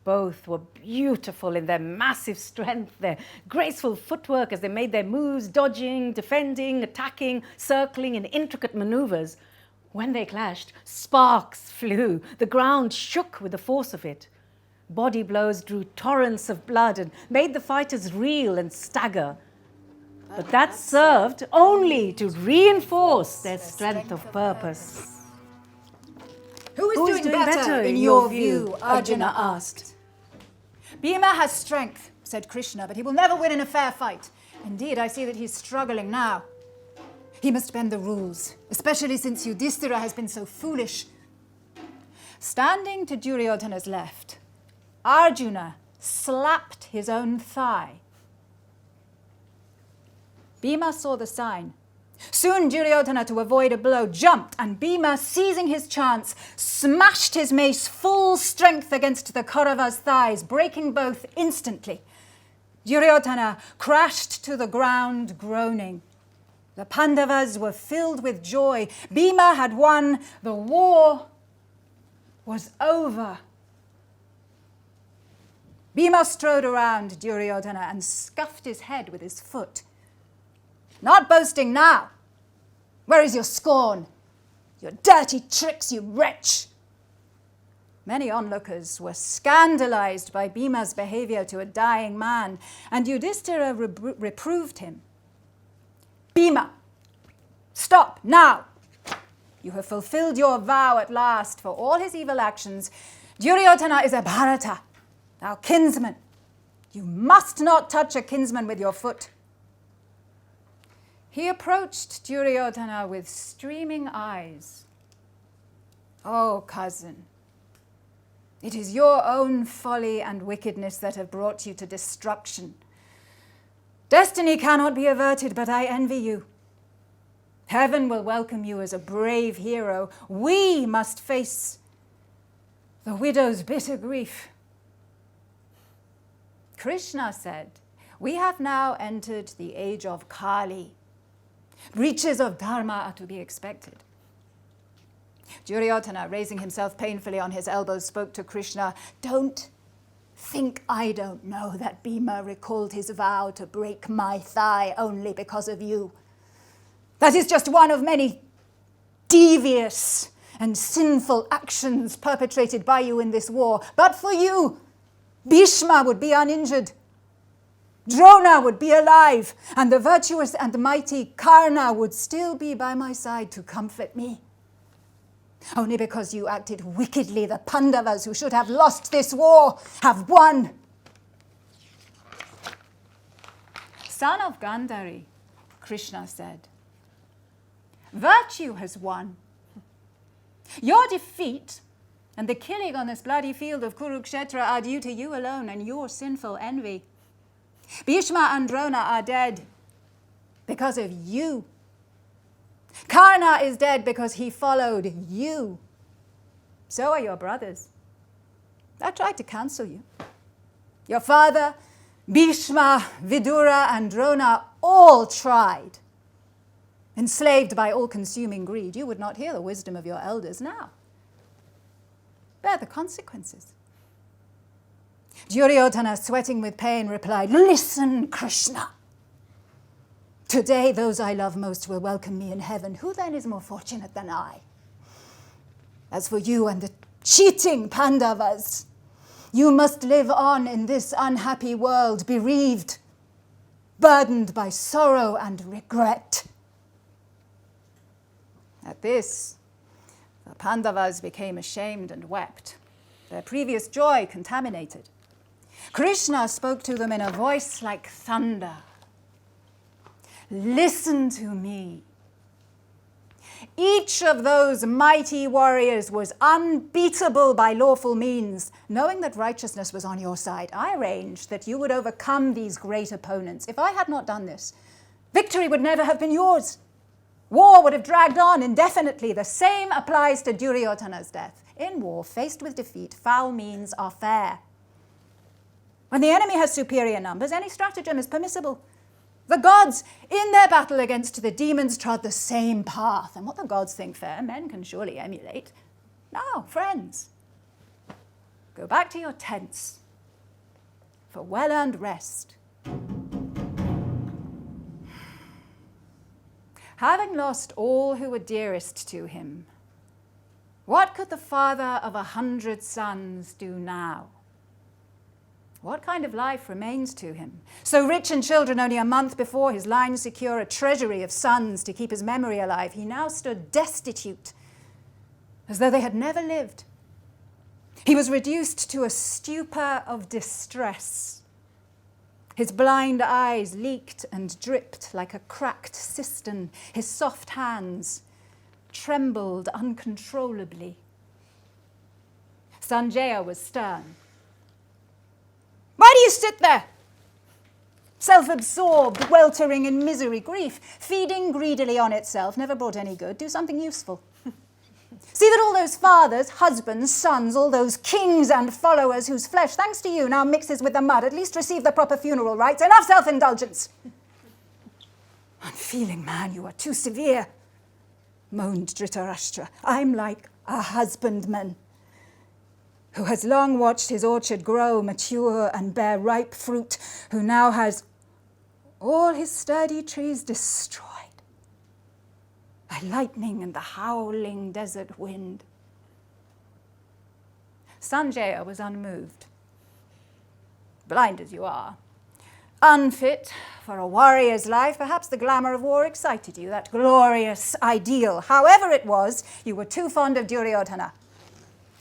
Both were beautiful in their massive strength, their graceful footwork as they made their moves, dodging, defending, attacking, circling in intricate maneuvers. When they clashed, sparks flew. The ground shook with the force of it. Body blows drew torrents of blood and made the fighters reel and stagger. But that served only to reinforce their strength of purpose. Who is doing better in your view? Arjuna asked. Bhima has strength, said Krishna, but he will never win in a fair fight. Indeed, I see that he's struggling now. He must bend the rules, especially since Yudhishthira has been so foolish. Standing to Duryodhana's left, Arjuna slapped his own thigh. Bhima saw the sign. Soon Duryodhana, to avoid a blow, jumped, and Bhima, seizing his chance, smashed his mace full strength against the Kaurava's thighs, breaking both instantly. Duryodhana crashed to the ground, groaning. The Pandavas were filled with joy. Bhima had won. The war was over. Bhima strode around Duryodhana and scuffed his head with his foot. Not boasting now. Where is your scorn? Your dirty tricks, you wretch. Many onlookers were scandalized by Bhima's behavior to a dying man, and Yudhishthira reproved him. Bhima, stop now. You have fulfilled your vow at last. For all his evil actions, Duryodhana is a Bharata, our kinsman. You must not touch a kinsman with your foot. He approached Duryodhana with streaming eyes. Oh, cousin, it is your own folly and wickedness that have brought you to destruction. Destiny cannot be averted, but I envy you. Heaven will welcome you as a brave hero. We must face the widow's bitter grief. Krishna said, we have now entered the age of Kali. Breaches of dharma are to be expected. Duryodhana, raising himself painfully on his elbows, spoke to Krishna. Don't think I don't know that Bhima recalled his vow to break my thigh only because of you. That is just one of many devious and sinful actions perpetrated by you in this war. But for you, Bhishma would be uninjured. Drona would be alive, and the virtuous and mighty Karna would still be by my side to comfort me. Only because you acted wickedly, the Pandavas, who should have lost this war, have won. Son of Gandhari, Krishna said, virtue has won. Your defeat and the killing on this bloody field of Kurukshetra are due to you alone and your sinful envy. Bhishma and Drona are dead because of you. Karna is dead because he followed you. So are your brothers. I tried to cancel you. Your father, Bhishma, Vidura, and Drona all tried. Enslaved by all-consuming greed, you would not hear the wisdom of your elders now. bear the consequences. Duryodhana, sweating with pain, replied, "Listen, Krishna. Today those I love most will welcome me in heaven. Who then is more fortunate than I? As for you and the cheating Pandavas, you must live on in this unhappy world, bereaved, burdened by sorrow and regret." At this, the Pandavas became ashamed and wept, their previous joy contaminated. Krishna spoke to them in a voice like thunder. "Listen to me. Each of those mighty warriors was unbeatable by lawful means. Knowing that righteousness was on your side, I arranged that you would overcome these great opponents. If I had not done this, victory would never have been yours. War would have dragged on indefinitely. The same applies to Duryodhana's death. In war, faced with defeat, foul means are fair. When the enemy has superior numbers, any stratagem is permissible. The gods, in their battle against the demons, trod the same path. And what the gods think fair, men can surely emulate. Now, friends, go back to your tents for well-earned rest. Having lost all who were dearest to him, what could the father of 100 sons do now? What kind of life remains to him? So rich in children only a month before, his line secure a treasury of sons to keep his memory alive, he now stood destitute, as though they had never lived. He was reduced to a stupor of distress. His blind eyes leaked and dripped like a cracked cistern. His soft hands trembled uncontrollably. Sanjaya was stern. "Why do you sit there? Self-absorbed, weltering in misery, grief, feeding greedily on itself, never brought any good. Do something useful. See that all those fathers, husbands, sons, all those kings and followers whose flesh, thanks to you, now mixes with the mud, at least receive the proper funeral rites. Enough self-indulgence." "Unfeeling man, you are too severe," moaned Dhritarashtra. "I'm like a husbandman who has long watched his orchard grow, mature and bear ripe fruit, who now has all his sturdy trees destroyed by lightning and the howling desert wind." Sanjaya was unmoved. "Blind as you are, unfit for a warrior's life, perhaps the glamour of war excited you, that glorious ideal. However it was, you were too fond of Duryodhana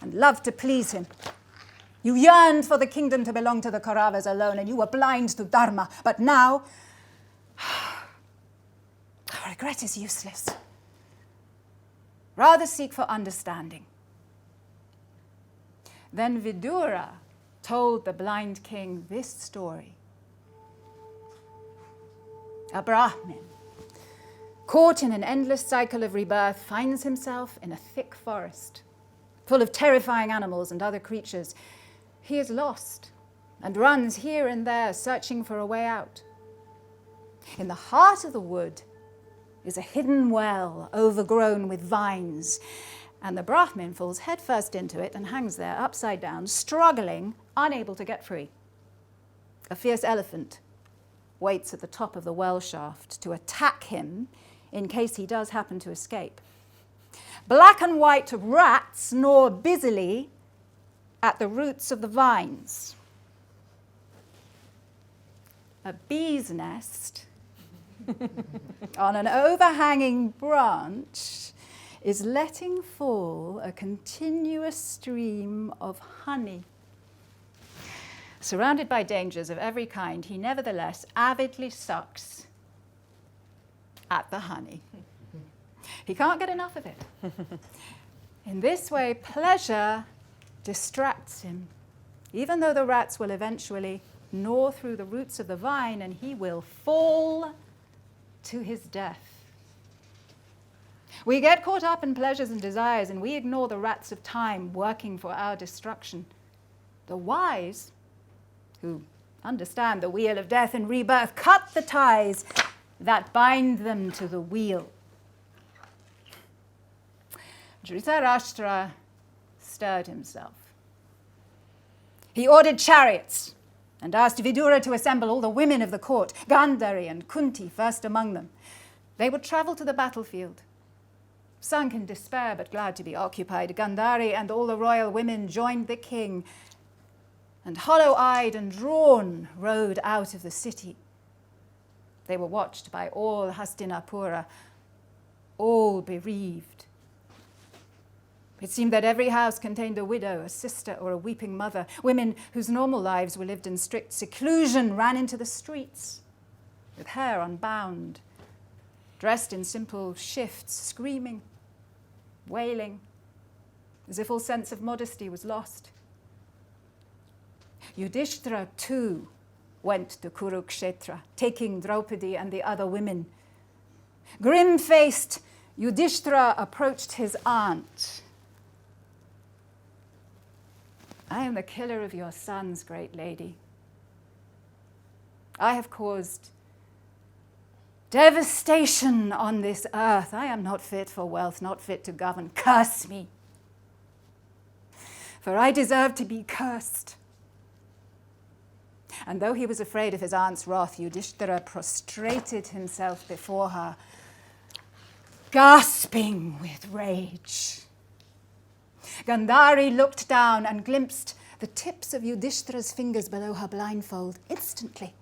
and loved to please him. You yearned for the kingdom to belong to the Kauravas alone, and you were blind to Dharma. But now, regret is useless. Rather seek for understanding." Then Vidura told the blind king this story. A Brahmin, caught in an endless cycle of rebirth, finds himself in a thick forest, full of terrifying animals and other creatures. He is lost and runs here and there, searching for a way out. In the heart of the wood is a hidden well overgrown with vines, and the Brahmin falls headfirst into it and hangs there upside down, struggling, unable to get free. A fierce elephant waits at the top of the well shaft to attack him in case he does happen to escape. Black and white rats gnaw busily at the roots of the vines. A bee's nest on an overhanging branch is letting fall a continuous stream of honey. Surrounded by dangers of every kind, he nevertheless avidly sucks at the honey. He can't get enough of it. In this way, pleasure distracts him, even though the rats will eventually gnaw through the roots of the vine and he will fall to his death. We get caught up in pleasures and desires, and we ignore the rats of time working for our destruction. The wise, who understand the wheel of death and rebirth, cut the ties that bind them to the wheel. Dhritarashtra stirred himself. He ordered chariots and asked Vidura to assemble all the women of the court, Gandhari and Kunti first among them. They would travel to the battlefield. Sunk in despair but glad to be occupied, Gandhari and all the royal women joined the king, and hollow-eyed and drawn rode out of the city. They were watched by all Hastinapura, all bereaved. It seemed that every house contained a widow, a sister, or a weeping mother. Women whose normal lives were lived in strict seclusion ran into the streets with hair unbound, dressed in simple shifts, screaming, wailing, as if all sense of modesty was lost. Yudhishthira too went to Kurukshetra, taking Draupadi and the other women. Grim-faced, Yudhishthira approached his aunt. I am the killer of your sons, great lady. I have caused devastation on this earth. I am not fit for wealth, not fit to govern. Curse me, for I deserve to be cursed. And though he was afraid of his aunt's wrath, Yudhishthira prostrated himself before her, gasping with rage. Gandhari looked down and glimpsed the tips of Yudhishthira's fingers below her blindfold. Instantly,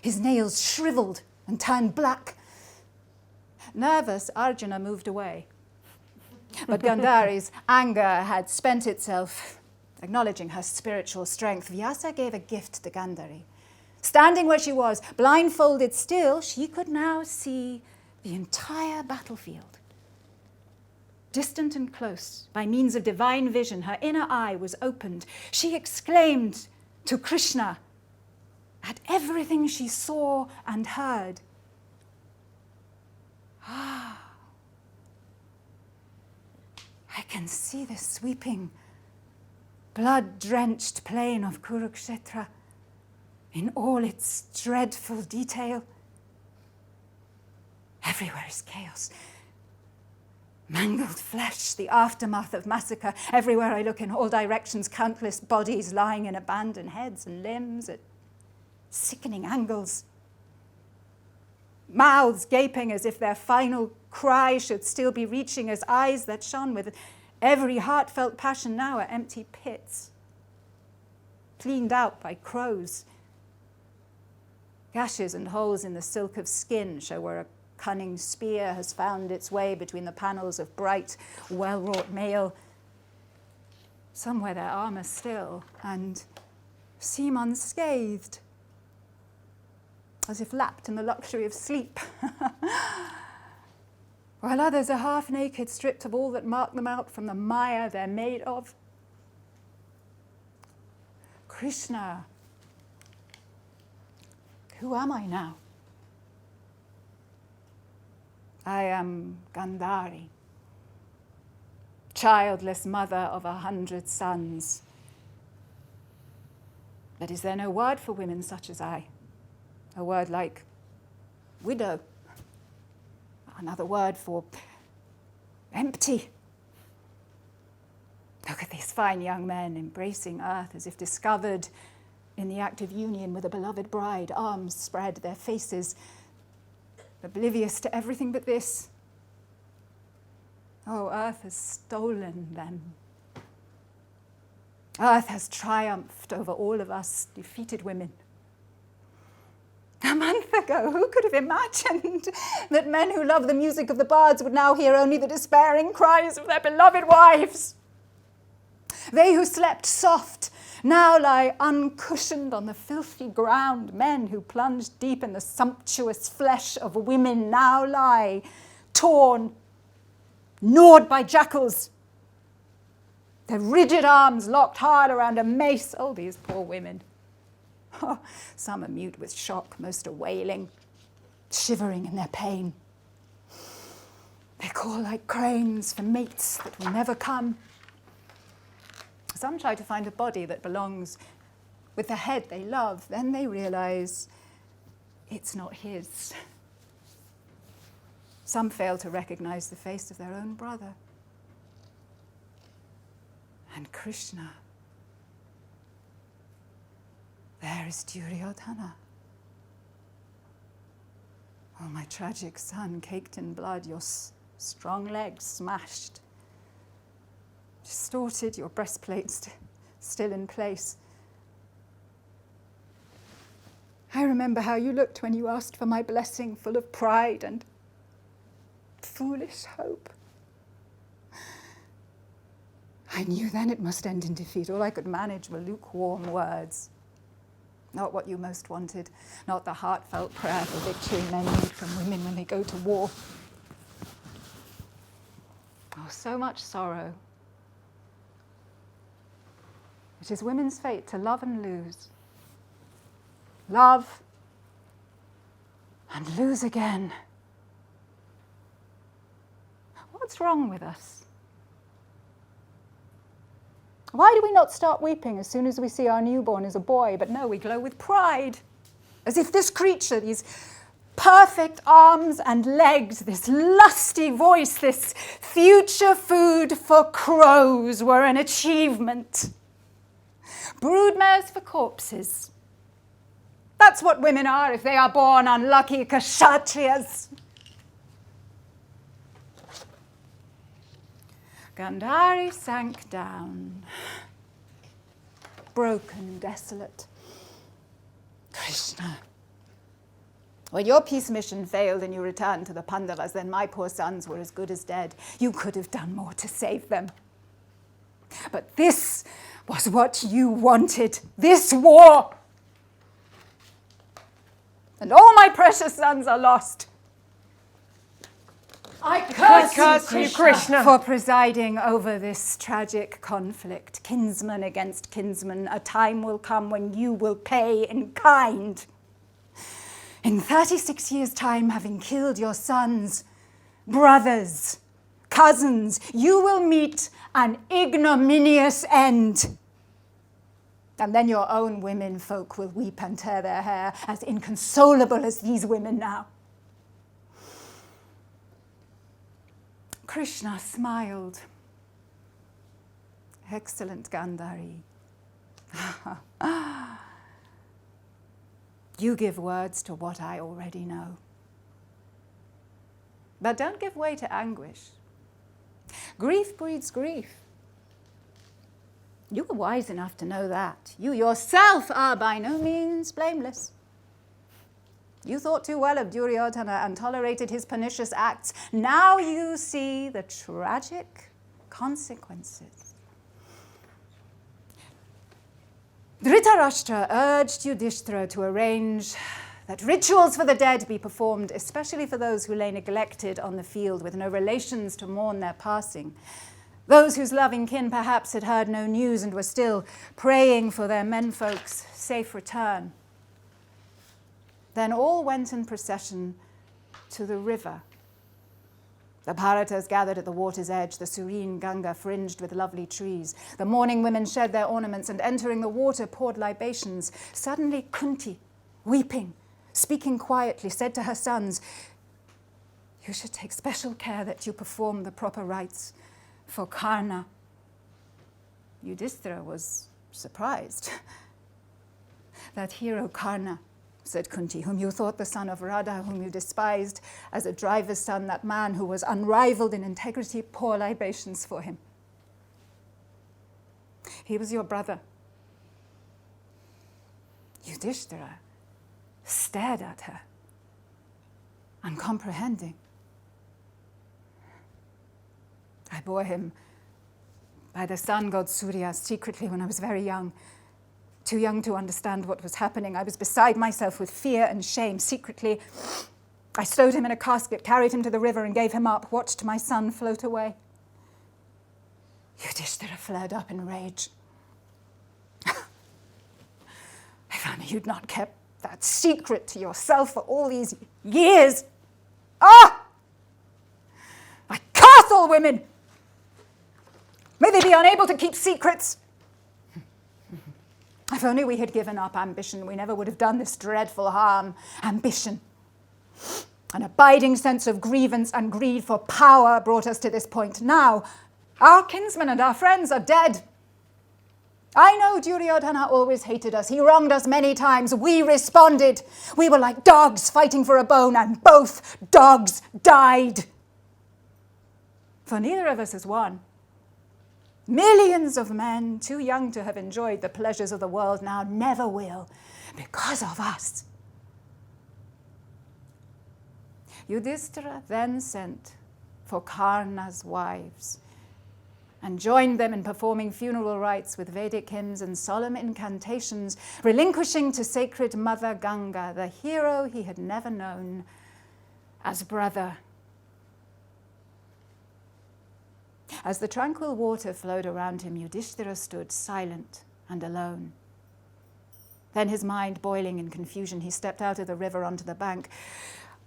his nails shriveled and turned black. Nervous, Arjuna moved away. But Gandhari's anger had spent itself. Acknowledging her spiritual strength, Vyasa gave a gift to Gandhari. Standing where she was, blindfolded still, she could now see the entire battlefield. Distant and close, by means of divine vision, her inner eye was opened. She exclaimed to Krishna at everything she saw and heard, I can see the sweeping, blood-drenched plain of Kurukshetra in all its dreadful detail. Everywhere is chaos. Mangled flesh, the aftermath of massacre. Everywhere I look, in all directions, countless bodies lying in abandoned heads and limbs at sickening angles. Mouths gaping as if their final cry should still be reaching us, eyes that shone with every heartfelt passion now are empty pits, cleaned out by crows. Gashes and holes in the silk of skin show where a cunning spear has found its way between the panels of bright, well-wrought mail. Some wear their armour still and seem unscathed, as if lapped in the luxury of sleep. While others are half naked, stripped of all that mark them out from the mire they're made of. Krishna, who am I now? I am Gandhari, childless mother of 100 sons. But is there no word for women such as I? A word like widow, another word for empty. Look at these fine young men embracing earth as if discovered in the act of union with a beloved bride, arms spread, their faces oblivious to everything but this. Oh, earth has stolen them. Earth has triumphed over all of us defeated women. A month ago, who could have imagined that men who love the music of the bards would now hear only the despairing cries of their beloved wives? They who slept soft now lie uncushioned on the filthy ground. Men who plunged deep in the sumptuous flesh of women now lie torn, gnawed by jackals, their rigid arms locked hard around a mace. Oh, these poor women. Oh, some are mute with shock, most are wailing, shivering in their pain. They call like cranes for mates that will never come. Some try to find a body that belongs with the head they love. Then they realize it's not his. Some fail to recognize the face of their own brother. And Krishna, there is Duryodhana. Oh, my tragic son, caked in blood, your strong legs smashed, distorted, your breastplate still in place. I remember how you looked when you asked for my blessing, full of pride and foolish hope. I knew then it must end in defeat. All I could manage were lukewarm words. Not what you most wanted, not the heartfelt prayer for victory men need from women when they go to war. Oh, so much sorrow. It is women's fate to love and lose. Love and lose again. What's wrong with us? Why do we not start weeping as soon as we see our newborn as a boy? But no, we glow with pride, as if this creature, these perfect arms and legs, this lusty voice, this future food for crows were an achievement. Broodmares for corpses. That's what women are if they are born unlucky kshatriyas. Gandhari sank down, broken, desolate. Krishna, when your peace mission failed and you returned to the Pandavas, then my poor sons were as good as dead. You could have done more to save them. But this was what you wanted, this war. And all my precious sons are lost. I curse you, Krishna, for presiding over this tragic conflict. Kinsman against kinsman, a time will come when you will pay in kind. In 36 years' time, having killed your sons, brothers, cousins, you will meet an ignominious end. And then your own women folk will weep and tear their hair, as inconsolable as these women now. Krishna smiled. Excellent, Gandhari. You give words to what I already know. But don't give way to anguish. Grief breeds grief. You were wise enough to know that. You yourself are by no means blameless. You thought too well of Duryodhana and tolerated his pernicious acts. Now you see the tragic consequences. Dhritarashtra urged Yudhishthira to arrange that rituals for the dead be performed, especially for those who lay neglected on the field with no relations to mourn their passing. Those whose loving kin perhaps had heard no news and were still praying for their menfolk's safe return. Then all went in procession to the river. The Bharatas gathered at the water's edge, the serene Ganga fringed with lovely trees. The mourning women shed their ornaments and, entering the water, poured libations. Suddenly Kunti, weeping, speaking quietly, said to her sons, "You should take special care that you perform the proper rites for Karna." Yudhishthira was surprised. "That hero Karna," said Kunti, "whom you thought the son of Radha, whom you despised as a driver's son, that man who was unrivaled in integrity, pour libations for him. He was your brother." Yudhishthira stared at her, uncomprehending. "I bore him by the sun god Surya secretly when I was very young. Too young to understand what was happening. I was beside myself with fear and shame. Secretly, I stowed him in a casket, carried him to the river and gave him up, watched my son float away." Yudhishthira flared up in rage. "If only you'd not kept that secret to yourself for all these years. Ah! I curse all women! May they be unable to keep secrets. If only we had given up ambition, we never would have done this dreadful harm. Ambition. An abiding sense of grievance and greed for power brought us to this point. Now, our kinsmen and our friends are dead. I know Duryodhana always hated us. He wronged us many times. We responded. We were like dogs fighting for a bone, and both dogs died. For neither of us has won. Millions of men, too young to have enjoyed the pleasures of the world now, never will, because of us. Yudhishthira then sent for Karna's wives and joined them in performing funeral rites with Vedic hymns and solemn incantations, relinquishing to sacred Mother Ganga, the hero he had never known, as brother. As the tranquil water flowed around him, Yudhishthira stood silent and alone. Then, his mind boiling in confusion, he stepped out of the river onto the bank.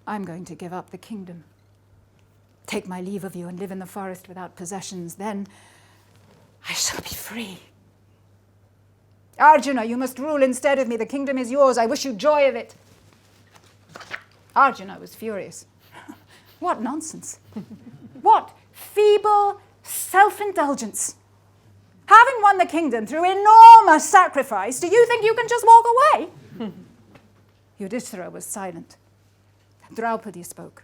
I'm going to give up the kingdom, take my leave of you, and live in the forest without possessions. Then I shall be free. Arjuna, you must rule instead of me. The kingdom is yours. I wish you joy of it. Arjuna was furious. What nonsense. What feeble self-indulgence. Having won the kingdom through enormous sacrifice, do you think you can just walk away? Yudhishthira was silent. Draupadi spoke.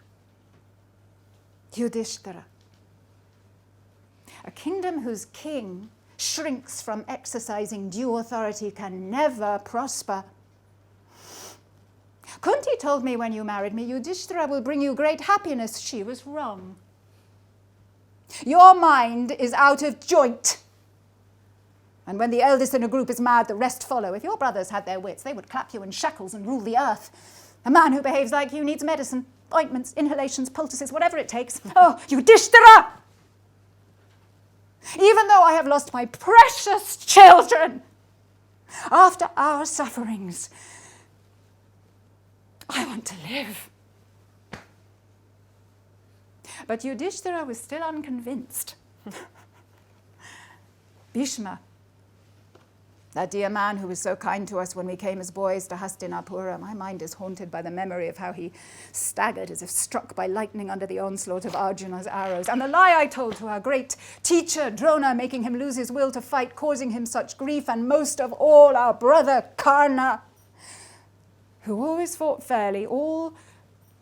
Yudhishthira, a kingdom whose king shrinks from exercising due authority can never prosper. Kunti told me when you married me, Yudhishthira will bring you great happiness. She was wrong. Your mind is out of joint. And when the eldest in a group is mad, the rest follow. If your brothers had their wits, they would clap you in shackles and rule the earth. A man who behaves like you needs medicine, ointments, inhalations, poultices, whatever it takes. Oh, Yudhishthira! Even though I have lost my precious children, after our sufferings, I want to live. But Yudhishthira was still unconvinced. Bhishma, that dear man who was so kind to us when we came as boys to Hastinapura, my mind is haunted by the memory of how he staggered as if struck by lightning under the onslaught of Arjuna's arrows, and the lie I told to our great teacher Drona, making him lose his will to fight, causing him such grief, and most of all our brother Karna, who always fought fairly. All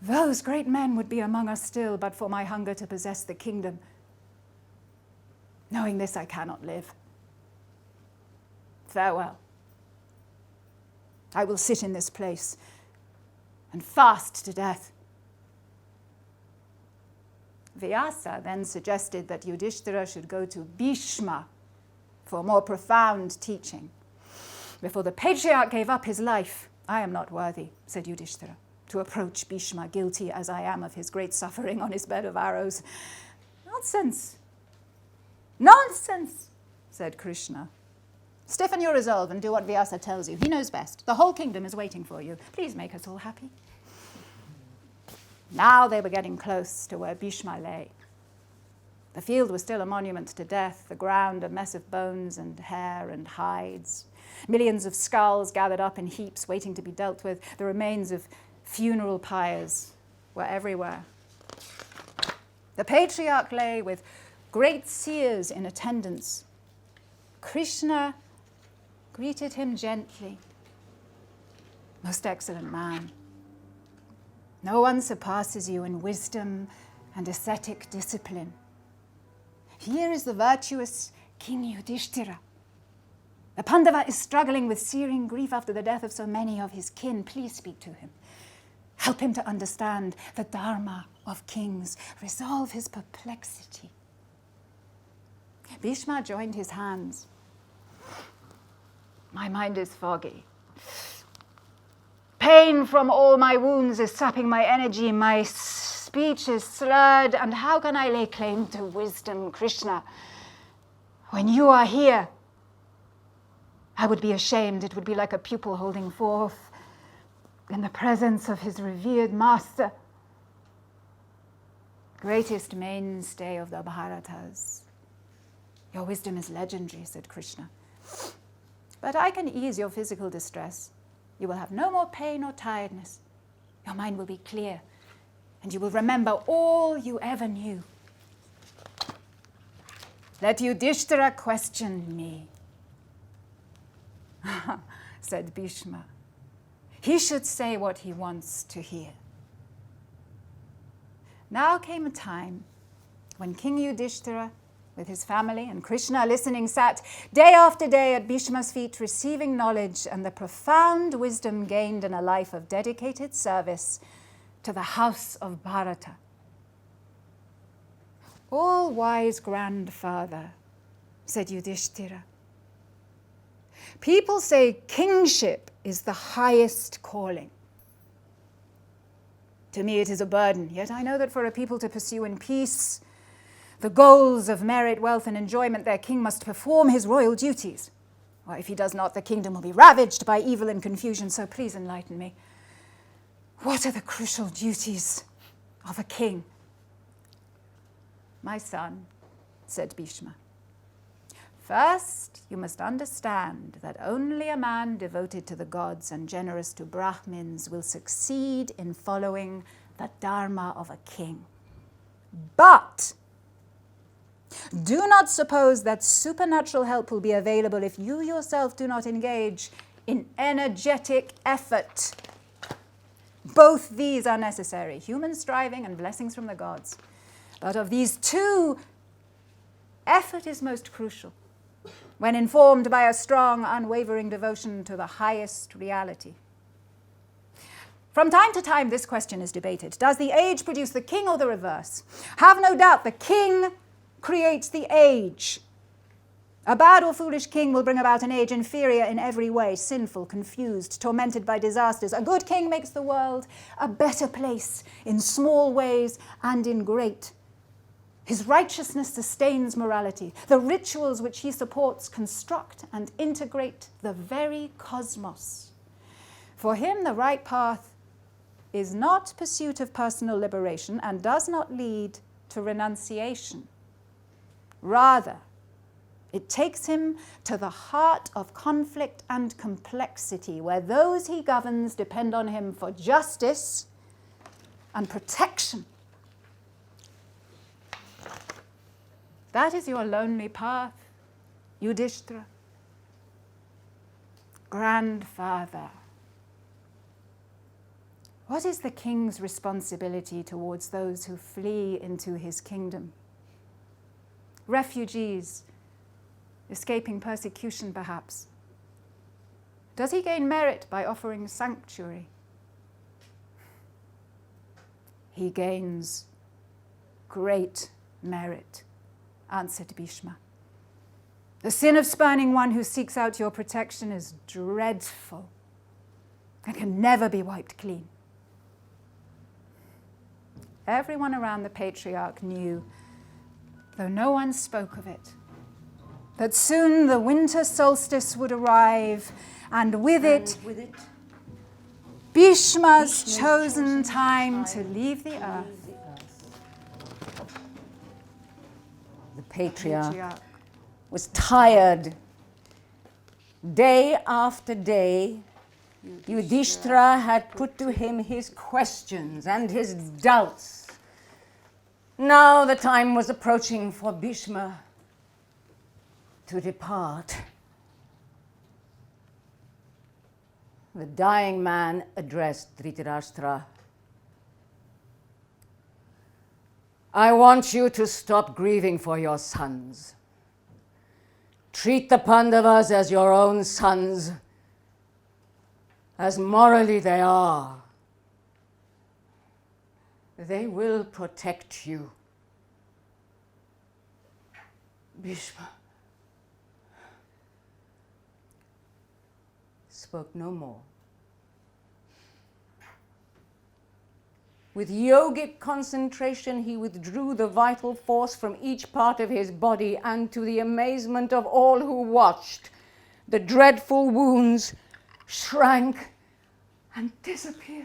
those great men would be among us still, but for my hunger to possess the kingdom. Knowing this, I cannot live. Farewell. I will sit in this place and fast to death. Vyasa then suggested that Yudhishthira should go to Bhishma for more profound teaching. Before the patriarch gave up his life, I am not worthy, said Yudhishthira, to approach Bhishma, guilty as I am of his great suffering on his bed of arrows. Nonsense. Nonsense, said Krishna. Stiffen your resolve and do what Vyasa tells you. He knows best. The whole kingdom is waiting for you. Please make us all happy. Now they were getting close to where Bhishma lay. The field was still a monument to death, the ground a mess of bones and hair and hides. Millions of skulls gathered up in heaps waiting to be dealt with. The remains of funeral pyres were everywhere. The patriarch lay with great seers in attendance. Krishna greeted him gently. Most excellent man, no one surpasses you in wisdom and ascetic discipline. Here is the virtuous King Yudhishthira. The Pandava is struggling with searing grief after the death of so many of his kin. Please speak to him. Help him to understand the Dharma of kings. Resolve his perplexity. Bhishma joined his hands. My mind is foggy. Pain from all my wounds is sapping my energy. My speech is slurred. And how can I lay claim to wisdom, Krishna, when you are here? I would be ashamed. It would be like a pupil holding forth in the presence of his revered master. Greatest mainstay of the Bharatas. Your wisdom is legendary, said Krishna. But I can ease your physical distress. You will have no more pain or tiredness. Your mind will be clear, and you will remember all you ever knew. Let Yudhishthira question me. said Bhishma. He should say what he wants to hear. Now came a time when King Yudhishthira, with his family and Krishna listening, sat day after day at Bhishma's feet, receiving knowledge and the profound wisdom gained in a life of dedicated service to the house of Bharata. All-wise grandfather, said Yudhishthira, people say kingship is the highest calling. To me it is a burden, yet I know that for a people to pursue in peace the goals of merit, wealth, and enjoyment, their king must perform his royal duties. Or if he does not, the kingdom will be ravaged by evil and confusion. So please enlighten me. What are the crucial duties of a king? My son, said Bhishma, first you must understand that only a man devoted to the gods and generous to Brahmins will succeed in following the dharma of a king. But do not suppose that supernatural help will be available if you yourself do not engage in energetic effort. Both these are necessary, human striving and blessings from the gods. But of these two, effort is most crucial when informed by a strong, unwavering devotion to the highest reality. From time to time, this question is debated. Does the age produce the king or the reverse? Have no doubt, the king creates the age. A bad or foolish king will bring about an age inferior in every way, sinful, confused, tormented by disasters. A good king makes the world a better place in small ways and in great. His righteousness sustains morality. The rituals which he supports construct and integrate the very cosmos. For him, the right path is not pursuit of personal liberation and does not lead to renunciation. Rather, it takes him to the heart of conflict and complexity, where those he governs depend on him for justice and protection. That is your lonely path, Yudhishthira. Grandfather, what is the king's responsibility towards those who flee into his kingdom? Refugees, escaping persecution perhaps. Does he gain merit by offering sanctuary? He gains great merit, answered Bhishma. The sin of spurning one who seeks out your protection is dreadful and can never be wiped clean. Everyone around the patriarch knew, though no one spoke of it, that soon the winter solstice would arrive, and with it Bhishma's chosen time to leave the earth. The patriarch was tired. Day after day, Yudhishthira had put to him his questions and his doubts. Now the time was approaching for Bhishma to depart. The dying man addressed Dhritarashtra. I want you to stop grieving for your sons. Treat the Pandavas as your own sons, as morally they are. They will protect you. Bhishma spoke no more. With yogic concentration, he withdrew the vital force from each part of his body, and to the amazement of all who watched, the dreadful wounds shrank and disappeared.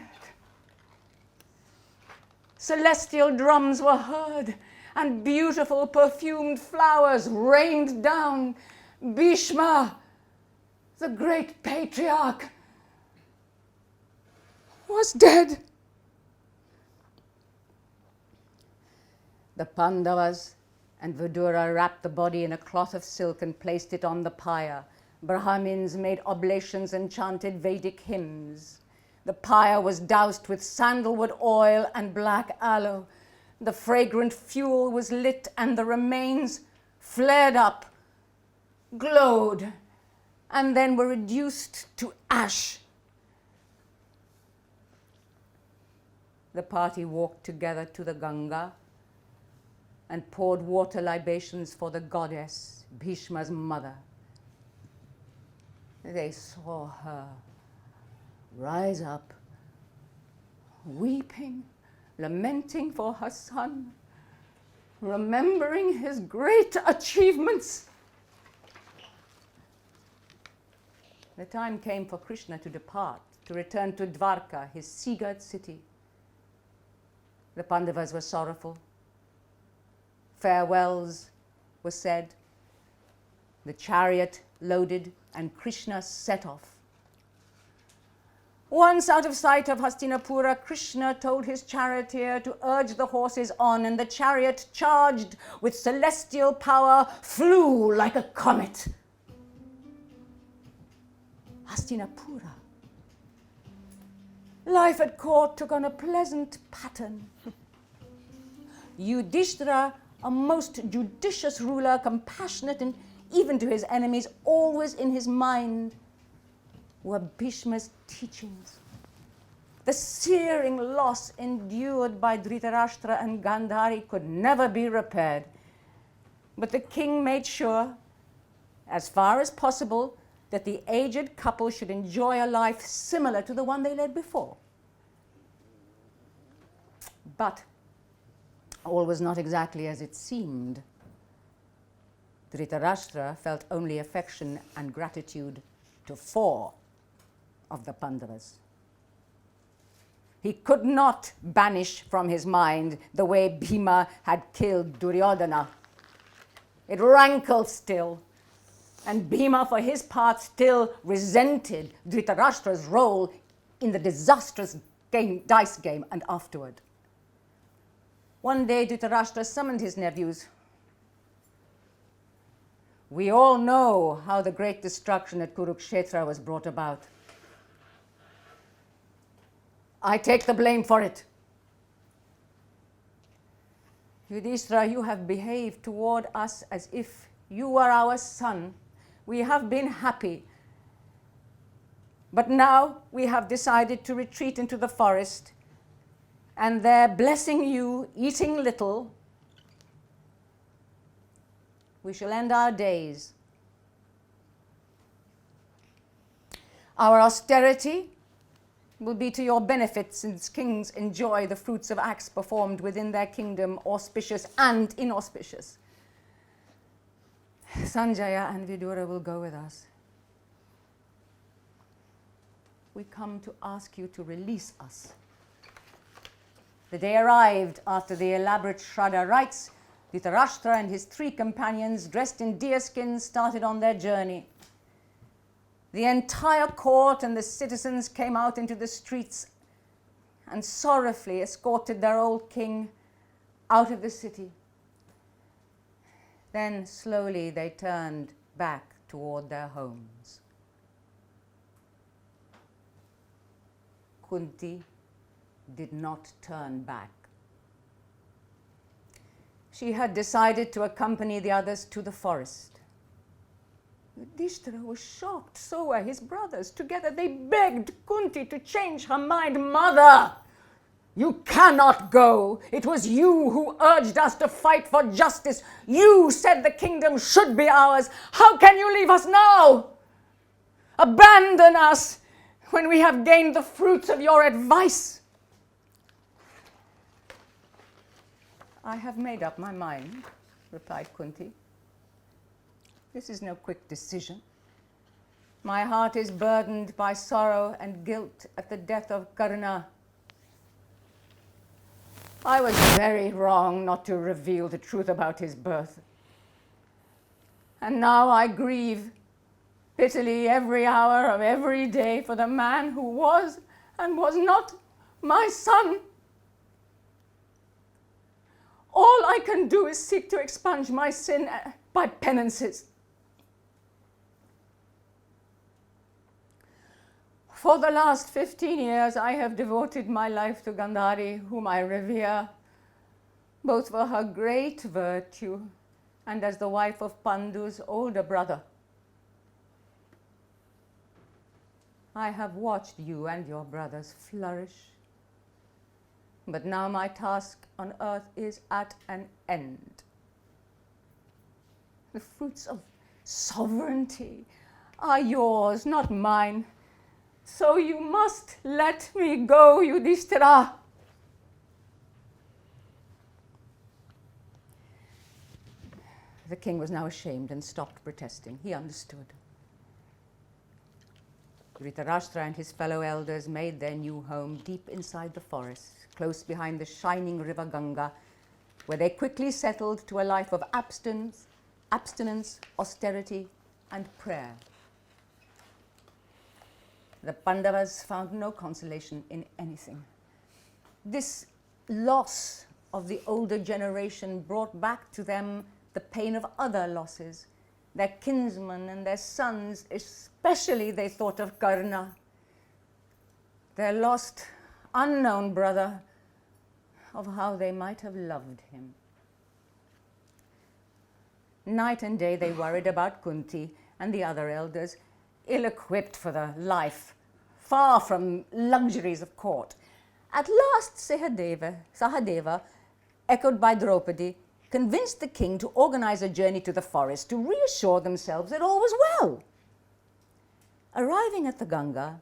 Celestial drums were heard, and beautiful perfumed flowers rained down. Bhishma, the great patriarch, was dead. The Pandavas and Vidura wrapped the body in a cloth of silk and placed it on the pyre, Brahmins made oblations and chanted Vedic hymns. The pyre was doused with sandalwood oil and black aloe. The fragrant fuel was lit and the remains flared up, glowed, and then were reduced to ash. The party walked together to the Ganga and poured water libations for the goddess, Bhishma's mother. They saw her rise up, weeping, lamenting for her son, remembering his great achievements. The time came for Krishna to depart, to return to Dwarka, his seagirt city. The Pandavas were sorrowful. Farewells were said. The chariot loaded and Krishna set off. Once out of sight of Hastinapura, Krishna told his charioteer to urge the horses on, and the chariot, charged with celestial power, flew like a comet. Hastinapura. Life at court took on a pleasant pattern. Yudhishthira, a most judicious ruler, compassionate and even to his enemies, always in his mind were Bhishma's teachings. The searing loss endured by Dhritarashtra and Gandhari could never be repaired. But the king made sure, as far as possible, that the aged couple should enjoy a life similar to the one they led before. But all was not exactly as it seemed. Dhritarashtra felt only affection and gratitude to 4 of the Pandavas. He could not banish from his mind the way Bhima had killed Duryodhana. It rankled still, and Bhima, for his part, still resented Dhritarashtra's role in the disastrous dice game and afterward. One day, Dhritarashtra summoned his nephews. We all know how the great destruction at Kurukshetra was brought about. I take the blame for it. Yudhishthira, you have behaved toward us as if you were our son. We have been happy. But now we have decided to retreat into the forest, and there, blessing you, eating little, we shall end our days. Our austerity will be to your benefit, since kings enjoy the fruits of acts performed within their kingdom, auspicious and inauspicious. Sanjaya and Vidura will go with us. We come to ask you to release us. The day arrived after the elaborate Shraddha rites. Dhritarashtra and his 3 companions, dressed in deerskins, started on their journey. The entire court and the citizens came out into the streets and sorrowfully escorted their old king out of the city. Then slowly they turned back toward their homes. Kunti did not turn back. She had decided to accompany the others to the forest. Yudhishthira was shocked, so were his brothers. Together they begged Kunti to change her mind. Mother, you cannot go. It was you who urged us to fight for justice. You said the kingdom should be ours. How can you leave us now? Abandon us when we have gained the fruits of your advice. I have made up my mind, replied Kunti. This is no quick decision. My heart is burdened by sorrow and guilt at the death of Karna. I was very wrong not to reveal the truth about his birth. And now I grieve bitterly every hour of every day for the man who was and was not my son. All I can do is seek to expunge my sin by penances. For the last 15 years, I have devoted my life to Gandhari, whom I revere, both for her great virtue and as the wife of Pandu's older brother. I have watched you and your brothers flourish, but now my task on earth is at an end. The fruits of sovereignty are yours, not mine. So you must let me go, Yudhishthira. The king was now ashamed and stopped protesting. He understood. Dhritarashtra and his fellow elders made their new home deep inside the forest, close behind the shining river Ganga, where they quickly settled to a life of abstinence, austerity, and prayer. The Pandavas found no consolation in anything. This loss of the older generation brought back to them the pain of other losses. Their kinsmen and their sons, especially they thought of Karna, their lost, unknown brother, of how they might have loved him. Night and day they worried about Kunti and the other elders, ill-equipped for the life, far from luxuries of court. At last Sahadeva, echoed by Draupadi, convinced the king to organize a journey to the forest to reassure themselves that all was well. Arriving at the Ganga,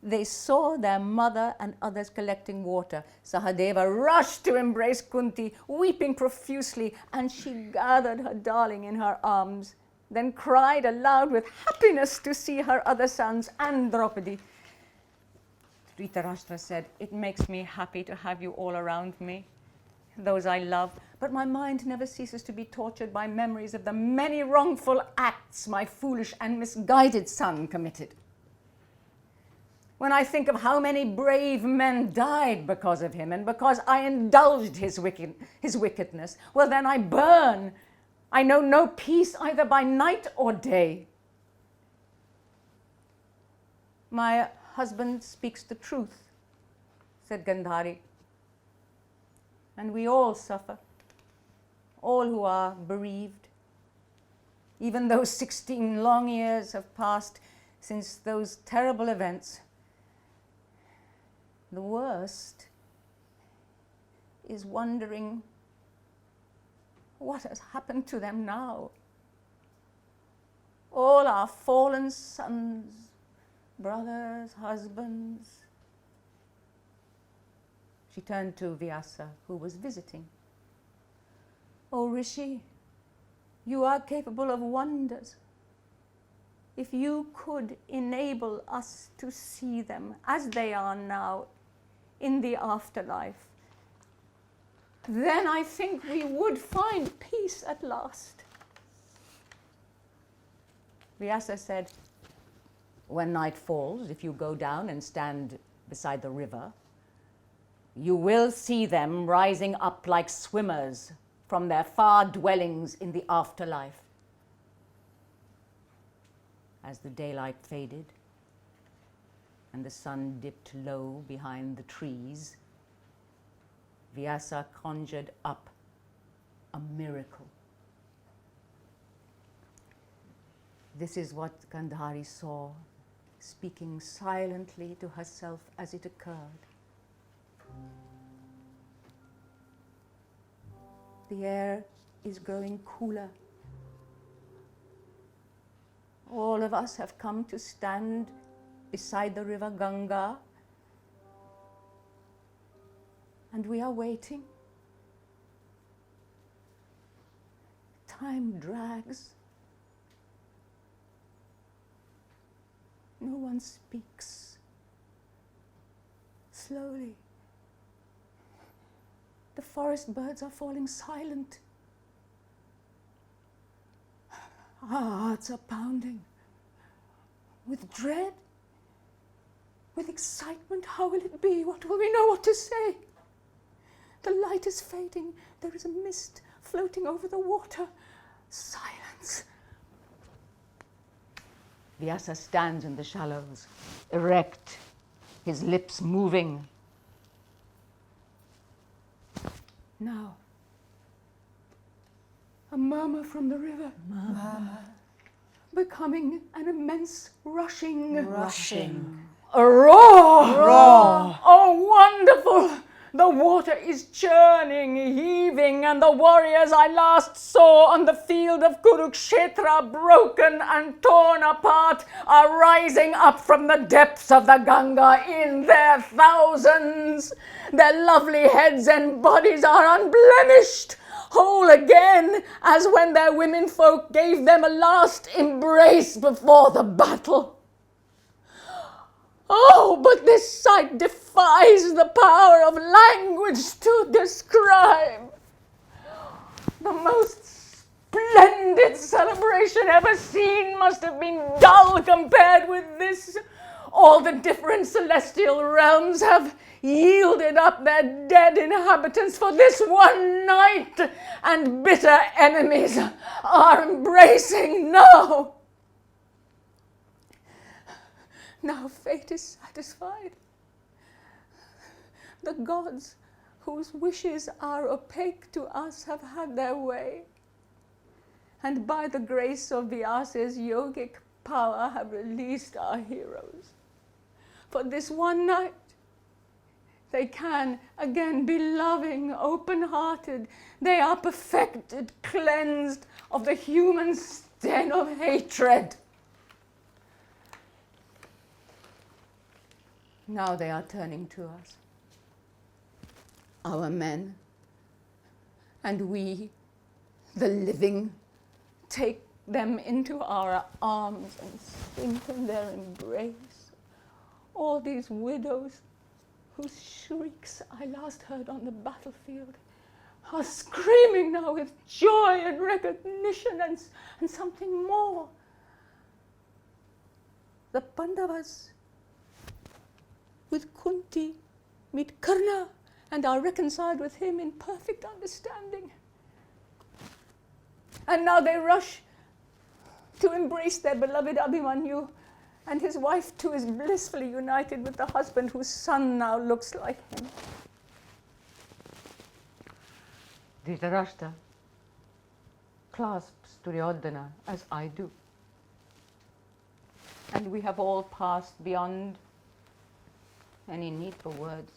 they saw their mother and others collecting water. Sahadeva rushed to embrace Kunti, weeping profusely, and she gathered her darling in her arms, then cried aloud with happiness to see her other sons and Draupadi. Dhritarashtra said, "It makes me happy to have you all around me, those I love, but my mind never ceases to be tortured by memories of the many wrongful acts my foolish and misguided son committed. When I think of how many brave men died because of him and because I indulged his wickedness, well, then I burn. I know no peace either by night or day." "My husband speaks the truth," said Gandhari. "And we all suffer, all who are bereaved. Even though 16 long years have passed since those terrible events, the worst is wondering what has happened to them now. All our fallen sons, brothers, husbands." She turned to Vyasa, who was visiting. "O Rishi, you are capable of wonders. If you could enable us to see them as they are now in the afterlife, then I think we would find peace at last." Vyasa said, "When night falls, if you go down and stand beside the river, you will see them rising up like swimmers from their far dwellings in the afterlife." As the daylight faded and the sun dipped low behind the trees, Vyasa conjured up a miracle. This is what Gandhari saw, speaking silently to herself as it occurred. The air is growing cooler. All of us have come to stand beside the river Ganga, and we are waiting. Time drags. No one speaks. Slowly, the forest birds are falling silent. Our hearts are pounding. With dread, with excitement, how will it be? What will we know what to say? The light is fading. There is a mist floating over the water. Silence. Vyasa stands in the shallows, erect, his lips moving. Now, a murmur from the river. Murmur. Becoming an immense rushing. A roar! Roar! Oh, wonderful! The water is churning, heaving, and the warriors I last saw on the field of Kurukshetra, broken and torn apart, are rising up from the depths of the Ganga in their thousands. Their lovely heads and bodies are unblemished, whole again, as when their womenfolk gave them a last embrace before the battle. Oh, but this sight defies the power of language to describe. The most splendid celebration ever seen must have been dull compared with this. All the different celestial realms have yielded up their dead inhabitants for this one night, and bitter enemies are embracing now. Now fate is satisfied. The gods, whose wishes are opaque to us, have had their way, and by the grace of Vyasa's yogic power have released our heroes. For this one night, they can again be loving, open-hearted. They are perfected, cleansed of the human stain of hatred. Now they are turning to us, our men, and we, the living, take them into our arms and sink in their embrace. All these widows whose shrieks I last heard on the battlefield are screaming now with joy and recognition and something more. The Pandavas with Kunti meet Karna and are reconciled with him in perfect understanding. And now they rush to embrace their beloved Abhimanyu, and his wife too is blissfully united with the husband whose son now looks like him. Dhritarashtra clasps Duryodhana as I do. And we have all passed beyond any need for words.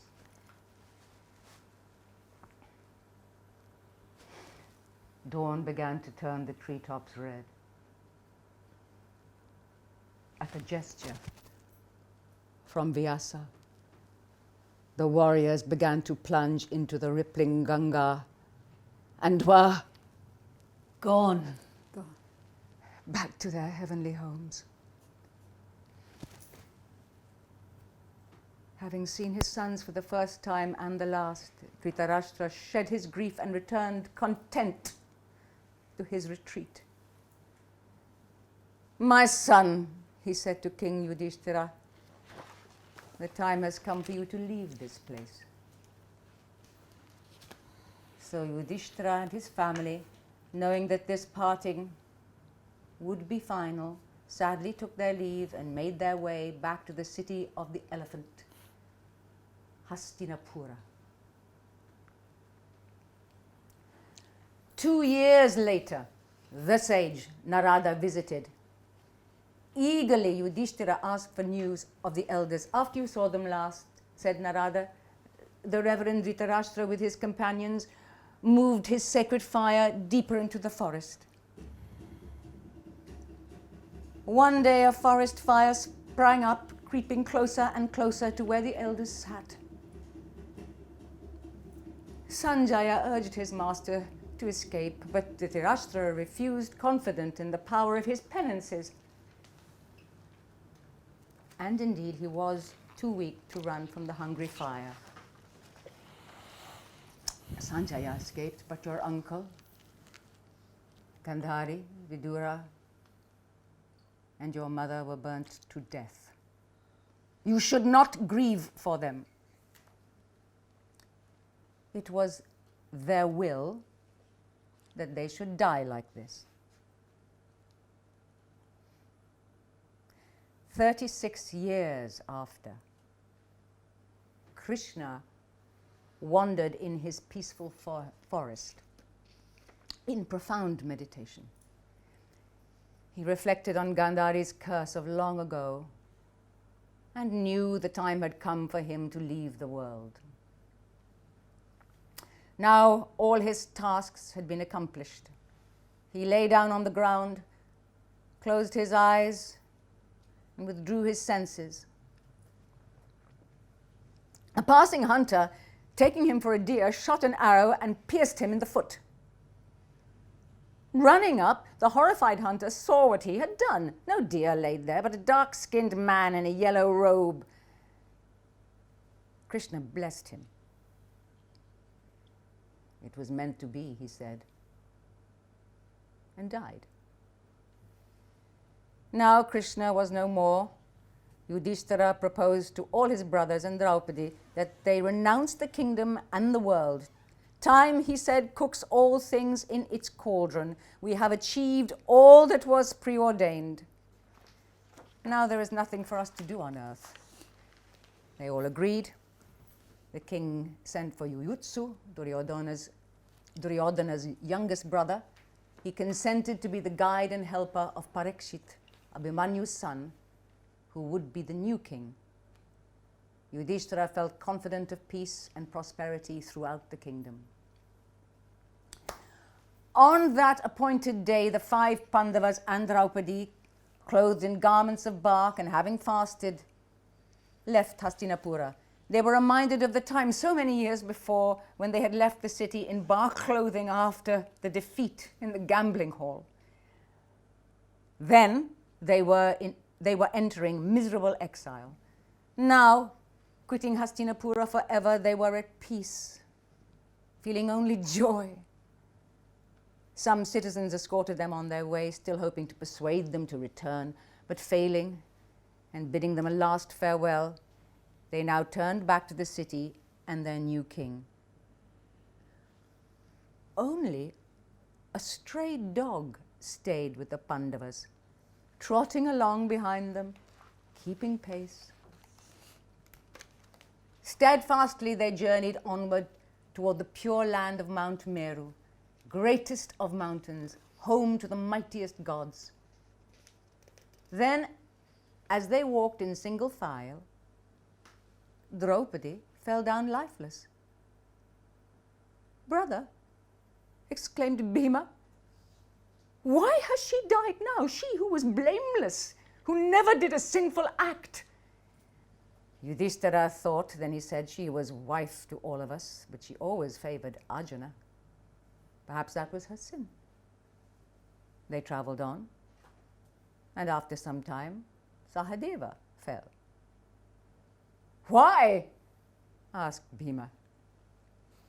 Dawn began to turn the treetops red. At a gesture from Vyasa, the warriors began to plunge into the rippling Ganga and were Gone. back to their heavenly homes. Having seen his sons for the first time and the last, Dhritarashtra shed his grief and returned content to his retreat. My son, he said to King Yudhishthira, the time has come for you to leave this place. So Yudhishthira and his family, knowing that this parting would be final, sadly took their leave and made their way back to the city of the elephant, Hastinapura. 2 years later, the sage Narada visited. Eagerly, Yudhishthira asked for news of the elders. After you saw them last, said Narada, the Reverend Dhritarashtra with his companions moved his sacred fire deeper into the forest. One day a forest fire sprang up, creeping closer and closer to where the elders sat. Sanjaya urged his master to escape, but Dhritarashtra refused, confident in the power of his penances. And indeed, he was too weak to run from the hungry fire. Sanjaya escaped, but your uncle, Gandhari, Vidura, and your mother were burnt to death. You should not grieve for them. It was their will that they should die like this. 36 years after, Krishna wandered in his peaceful forest in profound meditation. He reflected on Gandhari's curse of long ago and knew the time had come for him to leave the world. Now all his tasks had been accomplished. He lay down on the ground, closed his eyes, and withdrew his senses. A passing hunter, taking him for a deer, shot an arrow and pierced him in the foot. Running up, the horrified hunter saw what he had done. No deer lay there, but a dark-skinned man in a yellow robe. Krishna blessed him. It was meant to be, he said, and died. Now Krishna was no more. Yudhishthira proposed to all his brothers and Draupadi that they renounce the kingdom and the world. Time, he said, cooks all things in its cauldron. We have achieved all that was preordained. Now there is nothing for us to do on earth. They all agreed. The king sent for Yuyutsu, Duryodhana's youngest brother. He consented to be the guide and helper of Parikshit, Abhimanyu's son, who would be the new king. Yudhishthira felt confident of peace and prosperity throughout the kingdom. On that appointed day, the 5 Pandavas and Draupadi, clothed in garments of bark and having fasted, left Hastinapura. They were reminded of the time so many years before when they had left the city in bark clothing after the defeat in the gambling hall. Then they were entering miserable exile. Now, quitting Hastinapura forever, they were at peace, feeling only joy. Some citizens escorted them on their way, still hoping to persuade them to return, but failing and bidding them a last farewell, they now turned back to the city and their new king. Only a stray dog stayed with the Pandavas, trotting along behind them, keeping pace. Steadfastly they journeyed onward toward the pure land of Mount Meru, greatest of mountains, home to the mightiest gods. Then, as they walked in single file, Draupadi fell down lifeless. "Brother," exclaimed Bhima, "why has she died now? She who was blameless, who never did a sinful act." Yudhishthira thought, then he said, "She was wife to all of us, but she always favored Arjuna. Perhaps that was her sin." They traveled on, and after some time, Sahadeva fell. "Why?" asked Bhima.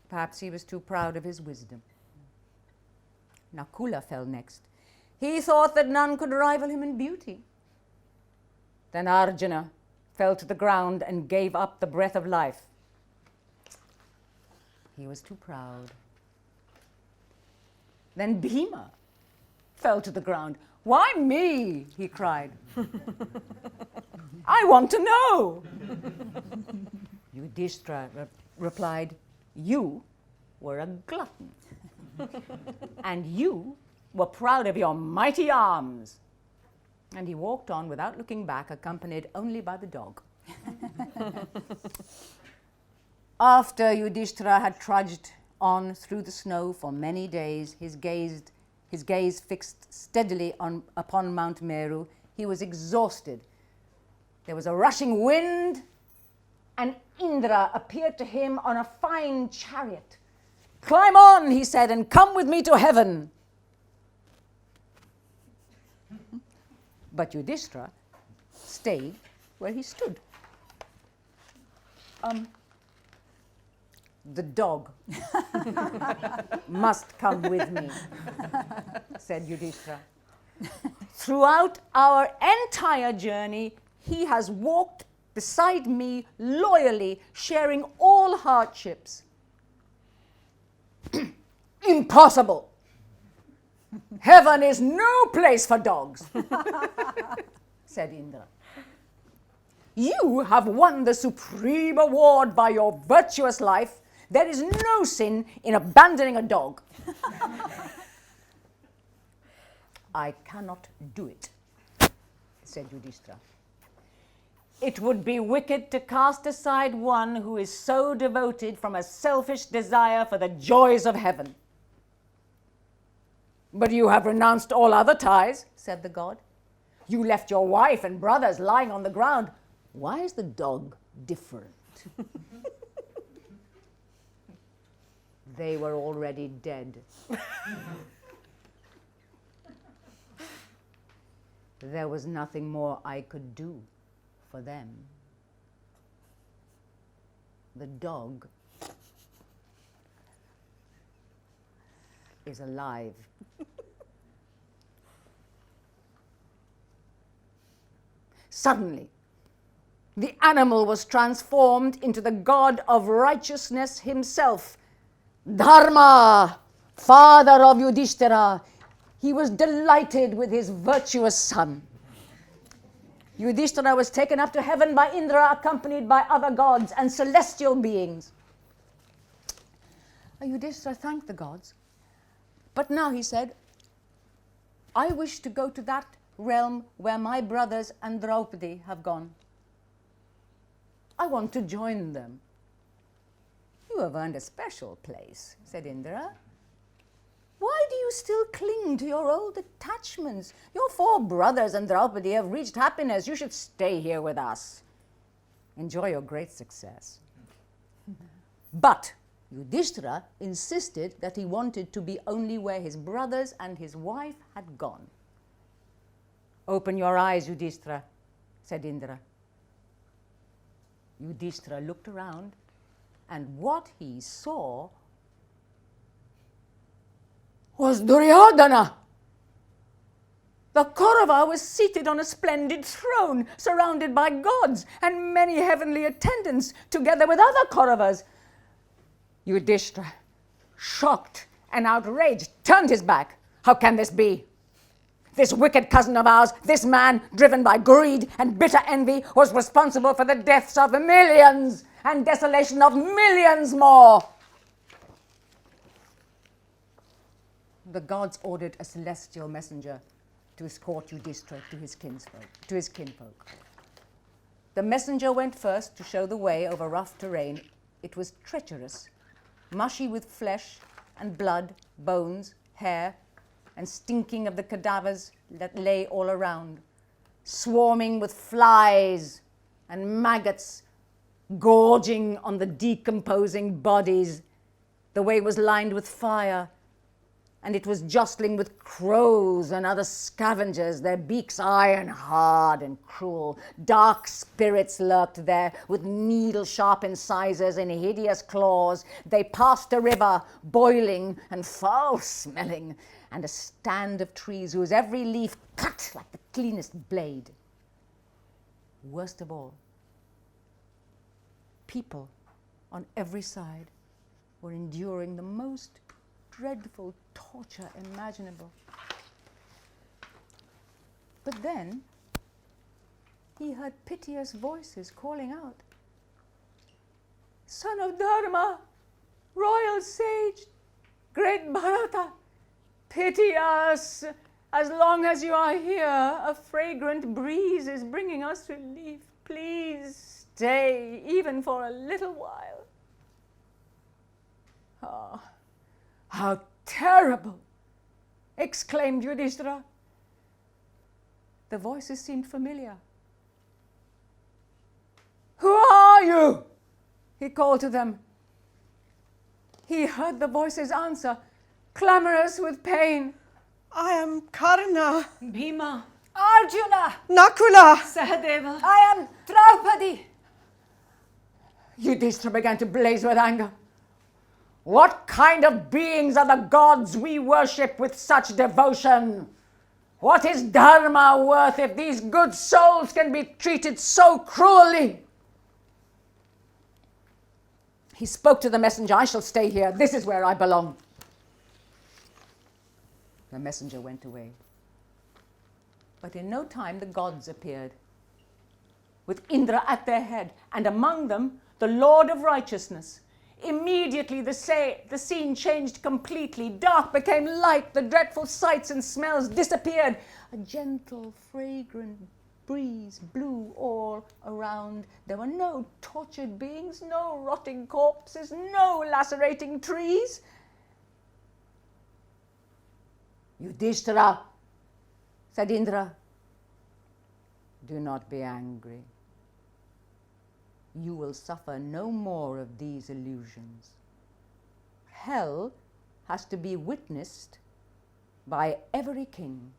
Perhaps he was too proud of his wisdom. Nakula fell next. He thought that none could rival him in beauty. Then Arjuna fell to the ground and gave up the breath of life. He was too proud. Then Bhima fell to the ground. "Why me?" he cried. "I want to know." Yudhishthira replied, "You were a glutton, and you were proud of your mighty arms." And he walked on without looking back, accompanied only by the dog. After Yudhishthira had trudged on through the snow for many days, his gaze fixed steadily upon Mount Meru, he was exhausted. There was a rushing wind, and Indra appeared to him on a fine chariot. "Climb on," he said, "and come with me to heaven." But Yudhishthira stayed where he stood. "The dog must come with me," said Yudhishthira. "Throughout our entire journey, he has walked beside me loyally, sharing all hardships." "Impossible! Heaven is no place for dogs," said Indra. You have won the supreme award by your virtuous life. There is no sin in abandoning a dog. I cannot do it, said Yudhishthira. It would be wicked to cast aside one who is so devoted from a selfish desire for the joys of heaven. But you have renounced all other ties, said the god. You left your wife and brothers lying on the ground. Why is the dog different? They were already dead. There was nothing more I could do for them. The dog is alive. Suddenly, the animal was transformed into the god of righteousness himself, Dharma, father of Yudhishthira. He was delighted with his virtuous son. Yudhishthira was taken up to heaven by Indra, accompanied by other gods and celestial beings. Yudhishthira thanked the gods. But now he said, I wish to go to that realm where my brothers and Draupadi have gone. I want to join them. You have earned a special place, said Indra. Why do you still cling to your old attachments? Your 4 brothers and Draupadi have reached happiness. You should stay here with us. Enjoy your great success. But Yudhishthira insisted that he wanted to be only where his brothers and his wife had gone. Open your eyes, Yudhishthira, said Indra. Yudhishthira looked around, and what he saw was Duryodhana. The Kaurava was seated on a splendid throne, surrounded by gods and many heavenly attendants, together with other Kauravas. Yudhishthira, shocked and outraged, turned his back. How can this be? This wicked cousin of ours, this man, driven by greed and bitter envy, was responsible for the deaths of millions and desolation of millions more. The gods ordered a celestial messenger to escort Yudhishthira to his kinfolk. The messenger went first to show the way over rough terrain. It was treacherous, mushy with flesh and blood, bones, hair, and stinking of the cadavers that lay all around, swarming with flies and maggots, gorging on the decomposing bodies. The way was lined with fire, and it was jostling with crows and other scavengers, their beaks iron hard and cruel. Dark spirits lurked there, with needle-sharp incisors and hideous claws. They passed a river, boiling and foul-smelling, and a stand of trees whose every leaf cut like the cleanest blade. Worst of all, people on every side were enduring the most dreadful torture imaginable. But then he heard piteous voices calling out, Son of Dharma, royal sage, great Bharata, pity us. As long as you are here, a fragrant breeze is bringing us relief. Please stay, even for a little while. Ah, how terrible! Exclaimed Yudhishthira. The voices seemed familiar. Who are you? He called to them. He heard the voices answer, clamorous with pain. I am Karna, Bhima, Arjuna, Nakula. Sahadeva. I am Draupadi. Yudhishthira began to blaze with anger. What kind of beings are the gods we worship with such devotion? What is Dharma worth if these good souls can be treated so cruelly? He spoke to the messenger, I shall stay here. This is where I belong. The messenger went away. But in no time the gods appeared. with Indra at their head, and among them the Lord of Righteousness. Immediately the scene changed completely. Dark became light. The dreadful sights and smells disappeared. A gentle, fragrant breeze blew all around. There were no tortured beings, no rotting corpses, no lacerating trees. Yudhishthira, said Indra, do not be angry. You will suffer no more of these illusions. Hell has to be witnessed by every king.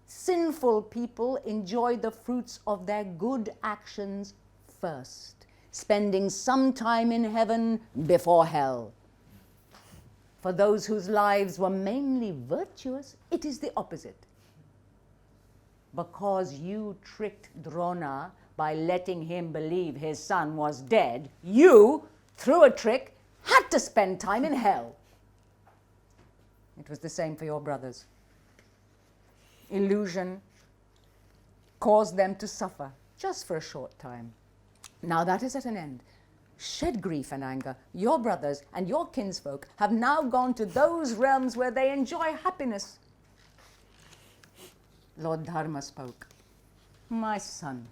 Sinful people enjoy the fruits of their good actions first, spending some time in heaven before hell. For those whose lives were mainly virtuous, it is the opposite. Because you tricked Drona by letting him believe his son was dead, you, through a trick, had to spend time in hell. It was the same for your brothers. Illusion caused them to suffer just for a short time. Now that is at an end. Shed grief and anger. Your brothers and your kinsfolk have now gone to those realms where they enjoy happiness. Lord Dharma spoke. My son,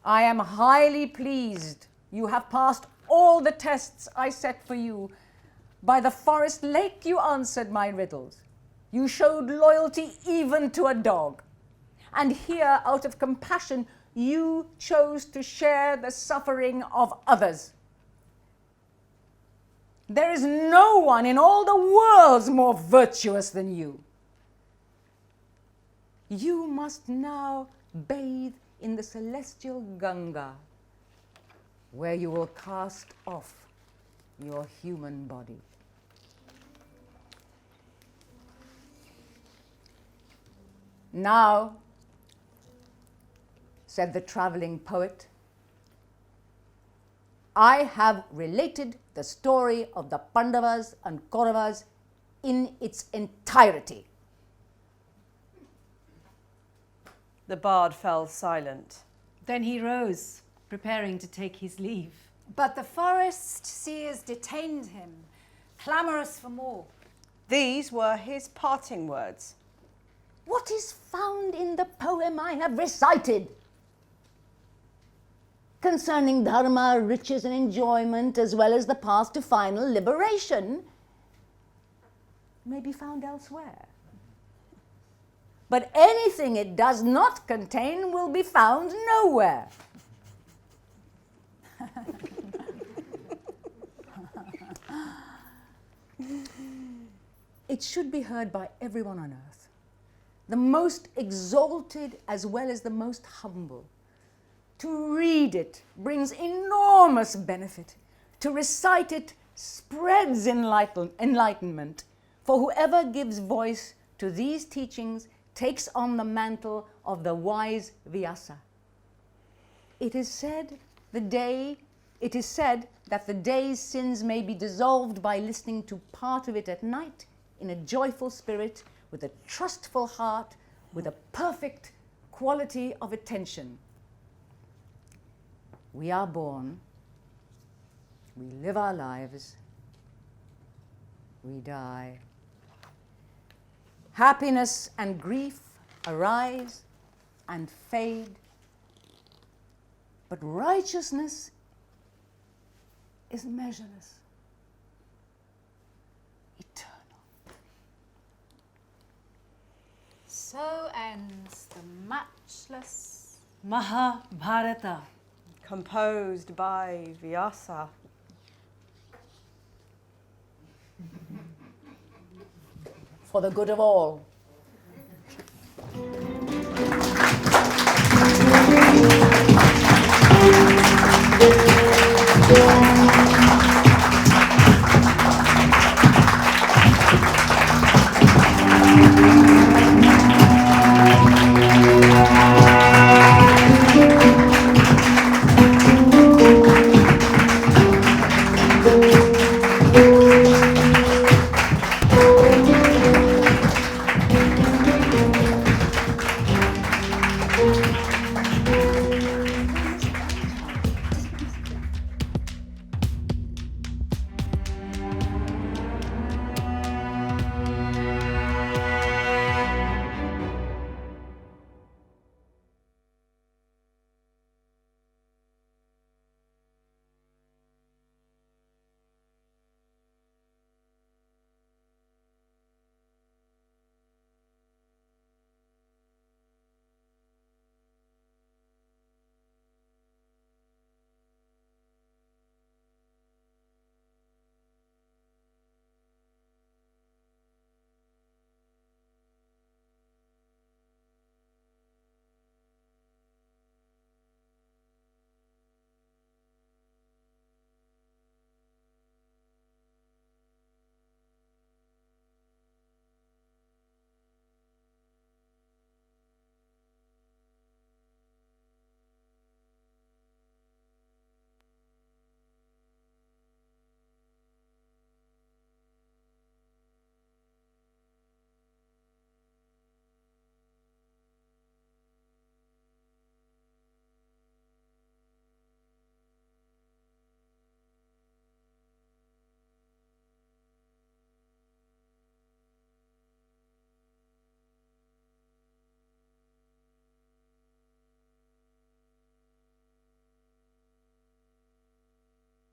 I am highly pleased you have passed all the tests I set for you. By the forest lake you answered my riddles. You showed loyalty even to a dog. And here, out of compassion, you chose to share the suffering of others. There is no one in all the world more virtuous than you. You must now bathe in the celestial Ganga, where you will cast off your human body. Now, said the traveling poet, I have related the story of the Pandavas and Kauravas in its entirety. The bard fell silent. Then he rose, preparing to take his leave. But the forest seers detained him, clamorous for more. These were his parting words. What is found in the poem I have recited concerning dharma, riches and enjoyment, as well as the path to final liberation, may be found elsewhere. But anything it does not contain will be found nowhere. It should be heard by everyone on earth, the most exalted as well as the most humble. To read it brings enormous benefit. To recite it spreads enlightenment. For whoever gives voice to these teachings takes on the mantle of the wise Vyasa. It is said that the day's sins may be dissolved by listening to part of it at night in a joyful spirit, with a trustful heart, with a perfect quality of attention. We are born, we live our lives, we die. Happiness and grief arise and fade, but righteousness is measureless, eternal. So ends the matchless Mahabharata, composed by Vyasa. For the good of all.